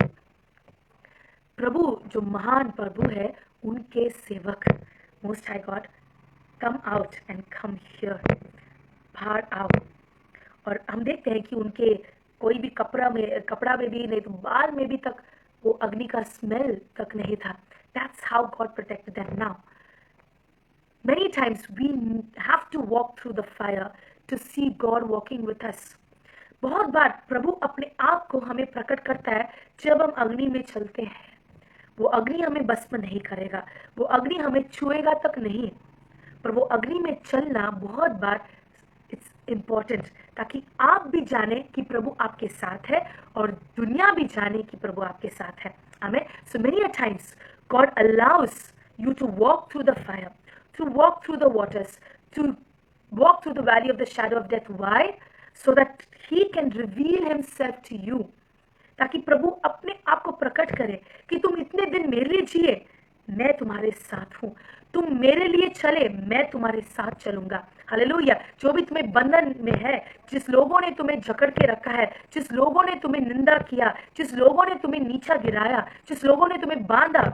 प्रभु जो महान प्रभु है, उनके सेवक, most high God, come out and come here, बाहर आओ। और हम देखते हैं कि उनके कोई भी कपड़ा में भी नहीं तो बाल में भी तक वो अग्नि का स्मेल तक नहीं था। That's how God protected them. Now many times we have to walk through the fire to see God walking with us. बहुत बार प्रभु अपने आप को हमें प्रकट करता है जब हम अग्नि में चलते हैं। वो अग्नि हमें भस्म नहीं करेगा, वो अग्नि हमें छुएगा तक नहीं, पर वो अग्नि में चलना बहुत बार इट्स इम्पोर्टेंट, ताकि आप भी जाने कि प्रभु आपके साथ है और दुनिया भी जाने कि प्रभु आपके साथ है। आमेन। So many a times God allows you to walk through the fire, to walk through the waters, to walk through the valley of the shadow of death. Why? So that He can reveal Himself to you. ताकि प्रभु अपने आप को प्रकट करे कि तुम इतने दिन मेरे लिए जिए, मैं तुम्हारे साथ हूं। तुम मेरे लिए चले, मैं तुम्हारे साथ चलूंगा। हालेलुया। जो भी तुम्हें बंधन में है, जिस लोगों ने तुम्हें जकड़ के रखा है, जिस लोगों ने तुम्हें निंदा किया, जिस लोगों ने तुम्हें नीचा गिराया, जिस लोगों ने तुम्हें बांधा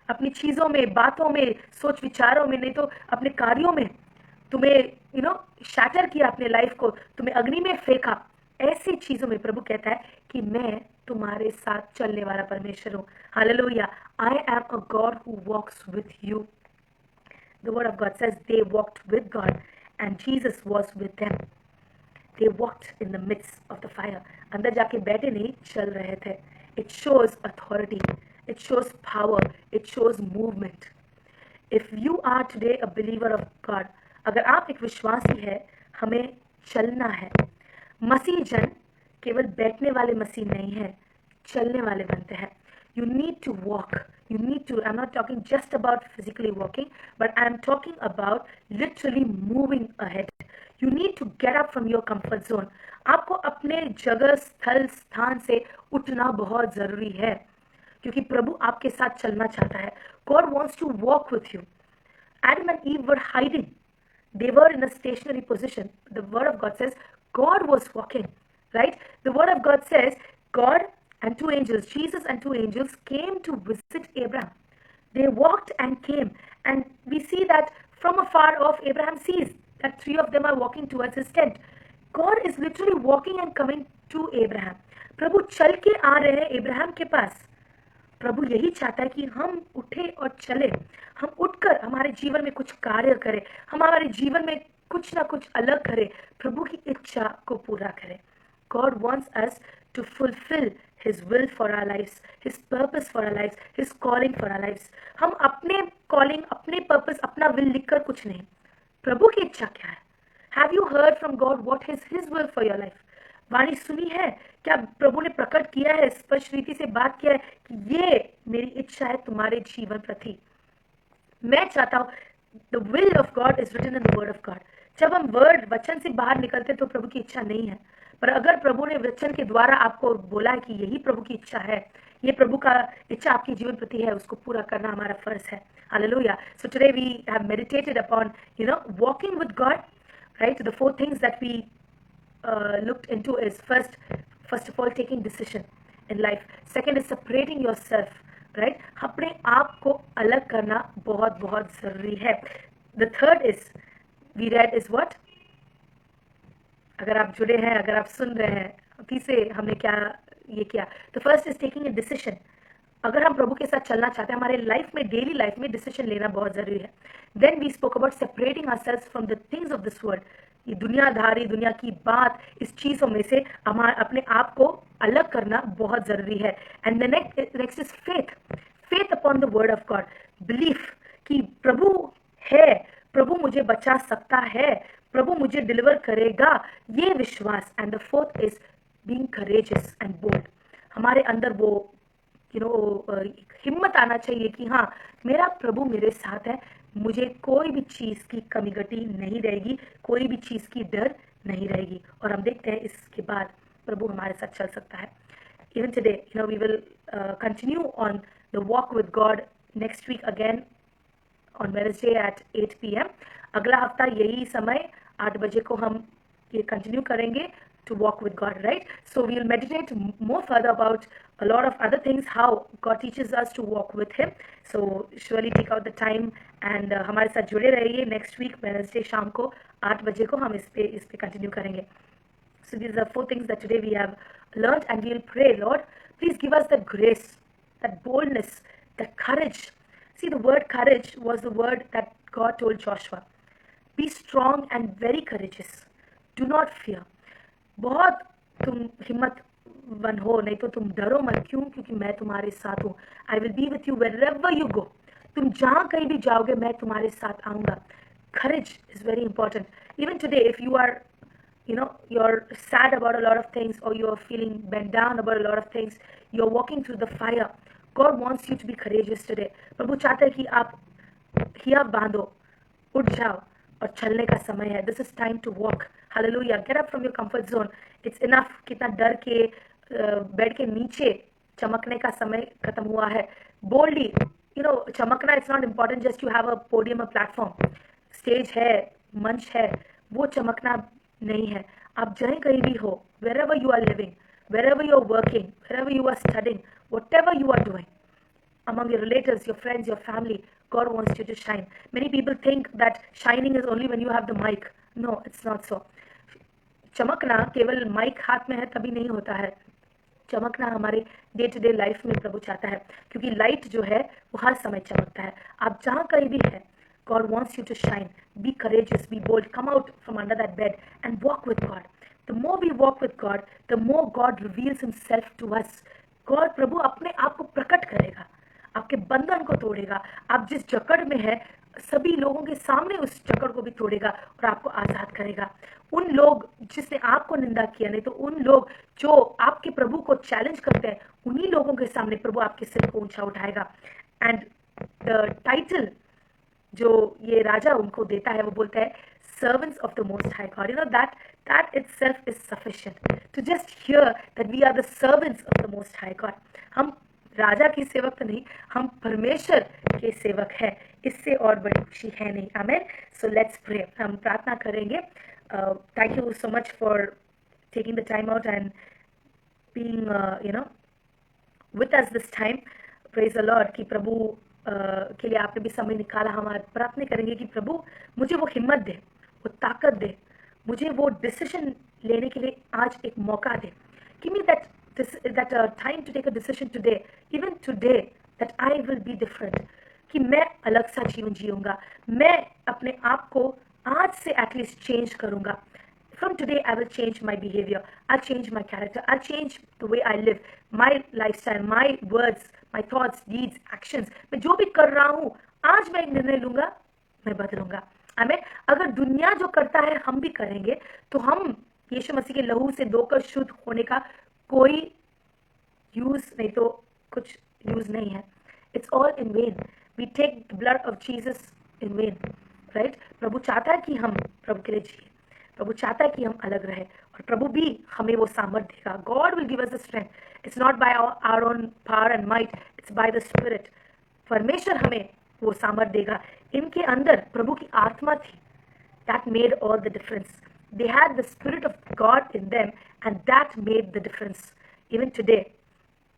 अपनी चीजों में, बातों में, सोच विचारों में, नहीं तो अपने कार्यों में, तुम्हें शैटर किया, अपने लाइफ को तुम्हें अग्नि में फेंका, ऐसी चीजों में प्रभु कहता है कि मैं तुम्हारे साथ चलने वाला परमेश्वर हूं। Hallelujah. I am a God who walks with you. The word of God says they walked with God and Jesus was with them. They walked in the midst of the fire. अंदर जाके बैठे नहीं, चल रहे थे। It shows authority, it shows power, it shows movement. If you are today a believer of God, अगर आप एक विश्वासी है, हमें चलना है। मसीह जन केवल बैठने वाले मसीह नहीं है, चलने वाले बनते हैं। You need to walk, you need to, I am not talking just about physically walking, but I am talking about literally moving ahead. You need to get up from your comfort zone. आपको अपने जगह, स्थल, स्थान से उठना बहुत जरूरी है, क्योंकि प्रभु आपके साथ चलना चाहता है। God wants to walk with you. Adam and Eve were hiding. They were in a stationary position. The word of God says God was walking, right? The word of God says God and two angels, Jesus and two angels came to visit Abraham. They walked and came, and we see that from afar off Abraham sees that three of them are walking towards his tent. God is literally walking and coming to Abraham. प्रभु चल के आ रहे हैं इब्राहिम के पास। प्रभु यही चाहता है कि हम उठे और चले, हम उठकर हमारे जीवन में कुछ कार्य करें, हम हमारे जीवन में कुछ ना कुछ अलग करें, प्रभु की इच्छा को पूरा करें। God wants us to fulfill His will for our lives, His purpose for our lives, His calling for our lives. हम अपने calling, अपने purpose, अपना will लिखकर कुछ नहीं, प्रभु की इच्छा क्या है? Have you heard from God what is His will for your life? वाणी सुनी है क्या? प्रभु ने प्रकट किया है, स्पष्ट रीति से बात किया है कि ये मेरी इच्छा है तुम्हारे जीवन प्रति। मैं चाहता हूं, the will of God is written in the word of God. जब हम वर्ड, वचन से बाहर निकलते तो प्रभु की इच्छा नहीं है, पर अगर प्रभु ने वचन के द्वारा आपको बोला है कि यही प्रभु की इच्छा है, ये प्रभु का इच्छा आपके जीवन प्रति है, उसको पूरा करना हमारा फर्ज है। Hallelujah. So today we have meditated upon walking with God, right? The four things that we looked into is first of all taking decision in life. Second is separating yourself, right? अपने आप को अलग करना बहुत बहुत जरूरी है। The third is we read is what? अगर आप जुड़े हैं, अगर आप सुन रहे हैं, तीसरे हमने क्या ये किया? The first is taking a decision. अगर हम प्रभु के साथ चलना चाहते हैं, हमारे लाइफ में, डेली लाइफ में डिसीजन लेना बहुत जरूरी है। Then we spoke about separating ourselves from the things of this world. ये दुनियादारी, दुनिया की बात, इस चीजों में से हमारे अपने आप को अलग करना बहुत जरूरी है। And the next is faith upon the word of God. Belief कि प्रभु है, प्रभु मुझे बचा सकता है, प्रभु मुझे डिलीवर करेगा, ये विश्वास। And the fourth is being courageous and bold. हमारे अंदर वो हिम्मत आना चाहिए कि हाँ, मेरा प्रभु मेरे साथ है, मुझे कोई भी चीज की कमी घटी नहीं रहेगी, कोई भी चीज की डर नहीं रहेगी। और हम देखते हैं इसके बाद प्रभु हमारे साथ चल सकता है। Even today, we will continue on the walk with God next week again on Wednesday at 8 p.m. अगला हफ्ता यही समय 8 बजे को हम ये कंटिन्यू करेंगे to walk with God, right? So we'll meditate more further about a lot of other things, how God teaches us to walk with Him. So surely take out the time and हमारे साथ जुड़े रहिए. Next week Wednesday शाम को 8 बजे को हम इस पे continue करेंगे. So these are 4 things that today we have learned, and we'll pray, Lord, please give us that grace, that boldness, that courage. See, the word courage was the word that God told Joshua. Be strong and very courageous. Do not fear. बहुत तुम हिम्मतवान हो, नहीं तो तुम डरो मत. क्यों? क्योंकि मैं तुम्हारे साथ हूँ. I will be with you wherever you go. तुम जहाँ कहीं भी जाओगे मैं तुम्हारे साथ आऊँगा. Courage is very important. Even today, if you are you're sad about a lot of things, or you're feeling bent down about a lot of things, you're walking through the fire, God wants you to be courageous today. प्रभु चाहता है कि आप हिया बांधो, उठ जाओ और चलने का समय है. This is time to walk. Hallelujah. Get up from your comfort zone. It's enough. कितना डर के बेड के नीचे चमकने का समय खत्म हुआ है. Boldly, चमकना, it's not important just to have a podium, a platform. Stage है, मंच है, वो चमकना नहीं है. आप जहाँ कहीं भी हो, wherever you are living, wherever you are working, wherever you are studying, whatever you are doing, among your relatives, your friends, your family, God wants you to shine. Many people think that shining is only when you have the mic. No, it's not so. चमकना केवल mic हाथ में है तभी नहीं होता है. चमकना हमारे day to day life में प्रभु चाहता है, क्योंकि लाइट जो है वो हर समय चमकता है. आप जहाँ कहीं भी है, God wants you to shine. Be courageous, be bold. Come out from under that bed and walk with God. The more we walk with God, the more God reveals Himself to us. God, प्रभु अपने आप को प्रकट करेगा, आपके बंधन को तोड़ेगा. आप जिस जकड़ में है, सभी लोगों के सामने उस जकड़ को भी तोड़ेगा और आपको आजाद करेगा. उन लोग जिसने आपको निंदा किया, नहीं तो उन लोग जो आपके प्रभु को चैलेंज करते हैं, उन्हीं लोगों के सामने प्रभु आपके सिर को ऊंचा उठाएगा. एंड द टाइटल जो ये राजा उनको देता है, वो बोलता है servants of the most high God. That itself is sufficient to just hear that we are the servants of the most high God. हम राजा की सेवक तो नहीं, हम परमेश्वर के सेवक हैं. इससे और बड़ी खुशी है नहीं. आमेन. So let's pray. हम प्रार्थना करेंगे. Thank you so much for taking the time out and being with us this time. Praise the Lord. कि प्रभु के लिए आपने भी समय निकाला. हम प्रार्थना करेंगे कि प्रभु मुझे वो हिम्मत दे, वो ताकत दे, मुझे वो डिसीजन लेने के लिए आज एक मौका दे. Give me that time to take a decision today, even today, that I will be different. कि मैं अलग सा जीवन जीऊंगा. मैं अपने आप को आज से एटलीस्ट चेंज करूंगा. From today, I will change my behavior. I'll change my character. I'll change the way I live, my lifestyle, my words, my thoughts, deeds, actions. मैं जो भी कर रहा हूँ, आज मैं एक निर्णय लूंगा, मैं बदलूंगा. आमीन. अगर दुनिया जो करता है हम भी करेंगे, तो हम यीशु मसीह के लहू से धोकर शुद्ध होने का कोई यूज नहीं, तो कुछ यूज नहीं है. It's all in vain. We take the blood of Jesus in vain, right? प्रभु चाहता है कि हम प्रभु के लिए जिए. प्रभु चाहता है कि हम अलग रहे, और प्रभु भी हमें वो सामर्थ देगा. God will give us the strength. It's not by our own power and might. It's by the Spirit. परमेश्वर हमें वो सामर्थ देगा. इनके अंदर प्रभु की आत्मा थी. That made all the difference. They had the Spirit of God in them, and that made the difference. Even today,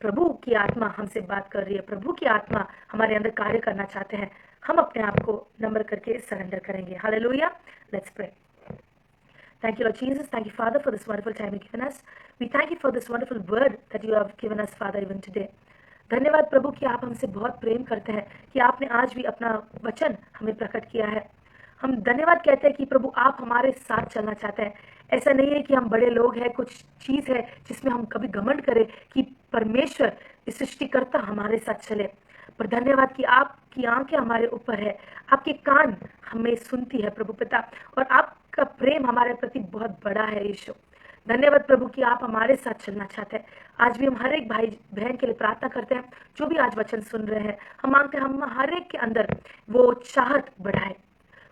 प्रभु की आत्मा हमसे बात कर रही है. प्रभु की आत्मा हमारे अंदर कार्य करना चाहते हैं. हम अपने आप को नम्र करके सरेंडर करेंगे. Hallelujah. Let's pray. Thank you, Lord Jesus. Thank you, Father, for this wonderful time you've given us. We thank you for this wonderful word that you have given us, Father, even today. धन्यवाद प्रभु कि आप हमसे बहुत प्रेम करते हैं, कि आपने आज भी अपना वचन हमें प्रकट किया है. हम धन्यवाद कहते हैं कि प्रभु आप हमारे साथ चलना चाहते हैं. ऐसा नहीं है कि हम बड़े लोग हैं, कुछ चीज़ है जिसमें हम कभी घमंड करें कि परमेश्वर इस सृष्टिकर्ता हमारे साथ चले. पर धन्यवाद कि आपकी आंखें हमारे ऊपर है, आपके कान हमें सुनती है प्रभु पिता, और आपका प्रेम हमारे प्रति बहुत बड़ा है यीशु. धन्यवाद प्रभु कि आप हमारे साथ चलना चाहते हैं. आज भी हम हर एक भाई बहन के लिए प्रार्थना करते हैं जो भी आज वचन सुन रहे हैं. हम मांगते हैं हम हर एक के अंदर वो चाहत बढ़ाए,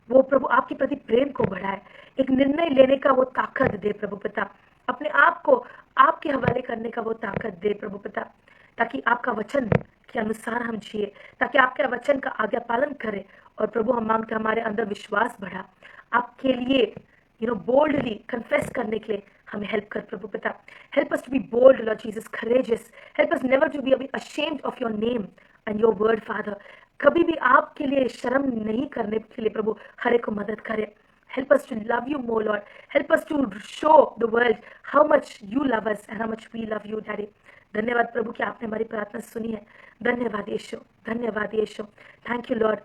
वो प्रभु आपके प्रति प्रेम को बढ़ाए, एक निर्णय लेने का वो ताकत दे प्रभु पिता, अपने आप को आपके हवाले करने का वो ताकत दे प्रभु पिता, ताकि आपका वचन के अनुसार हम जिए, ताकि आपके वचन का आज्ञा पालन करें. और प्रभु हम मांगते हमारे अंदर विश्वास बढ़ा, आपके लिए बोल्डली कन्फेस करने के लिए हमें हेल्प कर प्रभु पिता. Help us to be bold, Lord Jesus, courageous. Help us never to be ashamed of your name and your word, Father. कभी भी आपके लिए शर्म नहीं करने के लिए प्रभु हर एक को मदद करे. Help us to love you more, Lord. Help us to show the world how much you love us and how much we love you, Daddy. धन्यवाद प्रभु कि आपने हमारी प्रार्थना सुनी है. धन्यवाद यीशु, धन्यवाद यीशु. Thank you, Lord.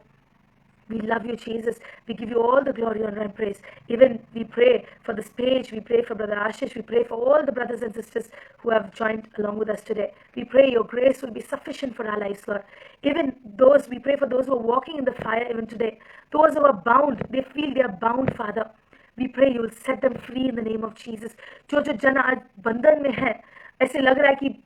We love you, Jesus. We give you all the glory, honor, and praise. Even we pray for this page. We pray for Brother Ashish. We pray for all the brothers and sisters who have joined along with us today. We pray your grace will be sufficient for our lives, Lord. Even those, we pray for those who are walking in the fire even today. Those who are bound, they feel they are bound, Father. We pray you will set them free in the name of Jesus. जो जो जन आज बंधन में है, ऐसे लग रहा है कि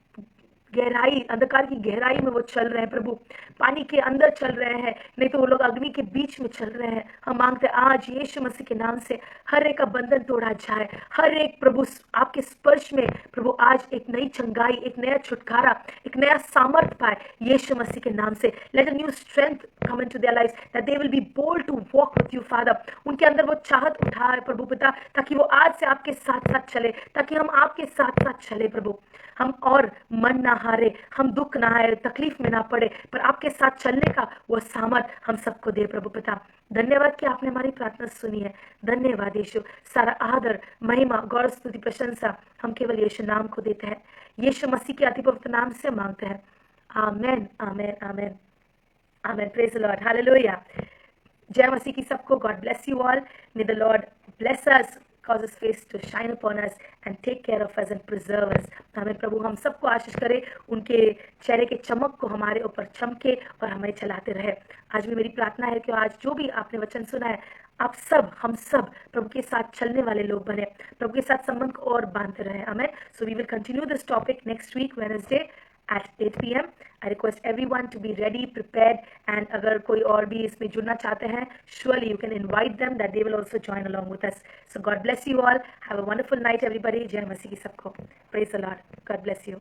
गहराई, अंधकार की गहराई में वो चल रहे हैं प्रभु, पानी के अंदर चल रहे हैं, नहीं तो वो लोग अग्नि के बीच में चल रहे हैं. हम मांगते हैं आज यीशु मसीह के नाम से हर एक का बंधन तोड़ा जाए. हर एक प्रभु आपके स्पर्श में प्रभु आज एक नई चंगाई, एक नया छुटकारा, एक नया सामर्थ पाए यीशु मसीह के नाम से. Let a new strength come into their lives that they will be bold to walk with you father. उनके अंदर वो चाहत उठाए प्रभु पिता, ताकि वो आज से आपके साथ साथ चले, ताकि हम आपके साथ साथ चले प्रभु. हम और मन ना हारे, हम दुख ना आए, तकलीफ में ना पड़े, पर आपके साथ चलने का वो सामर्थ हम सबको दे प्रभु पिता. धन्यवाद कि आपने हमारी प्रार्थना सुनी है. धन्यवाद यीशु. सारा आदर, महिमा, गौरव, स्तुति, प्रशंसा हम केवल यीशु नाम को देते हैं. यीशु मसीह के अति पवित्र नाम से मांगते हैं. Amen, amen, amen, amen. Praise the Lord. Hallelujah. जय मसीह की सबको. God bless you all. May the Lord bless us, cause his face to shine upon us and take care of us and preserve us. हमें प्रभु हम सबको आशीष करे, उनके चेहरे के चमक को हमारे ऊपर चमके और हमें चलाते रहे. आज भी मेरी प्रार्थना है कि आज जो भी आपने वचन सुना है, आप सब, हम सब प्रभु के साथ चलने वाले लोग बने, प्रभु के साथ संबंध को और बांधते रहे. आमेन. So we will continue this topic next week Wednesday at 8 p.m. I request everyone to be ready, prepared, and अगर कोई और भी इसमें जुड़ना चाहते हैं, surely you can invite them that they will also join along with us. So God bless you all. Have a wonderful night, everybody. जय मसीह की सबको. Praise the Lord. God bless you.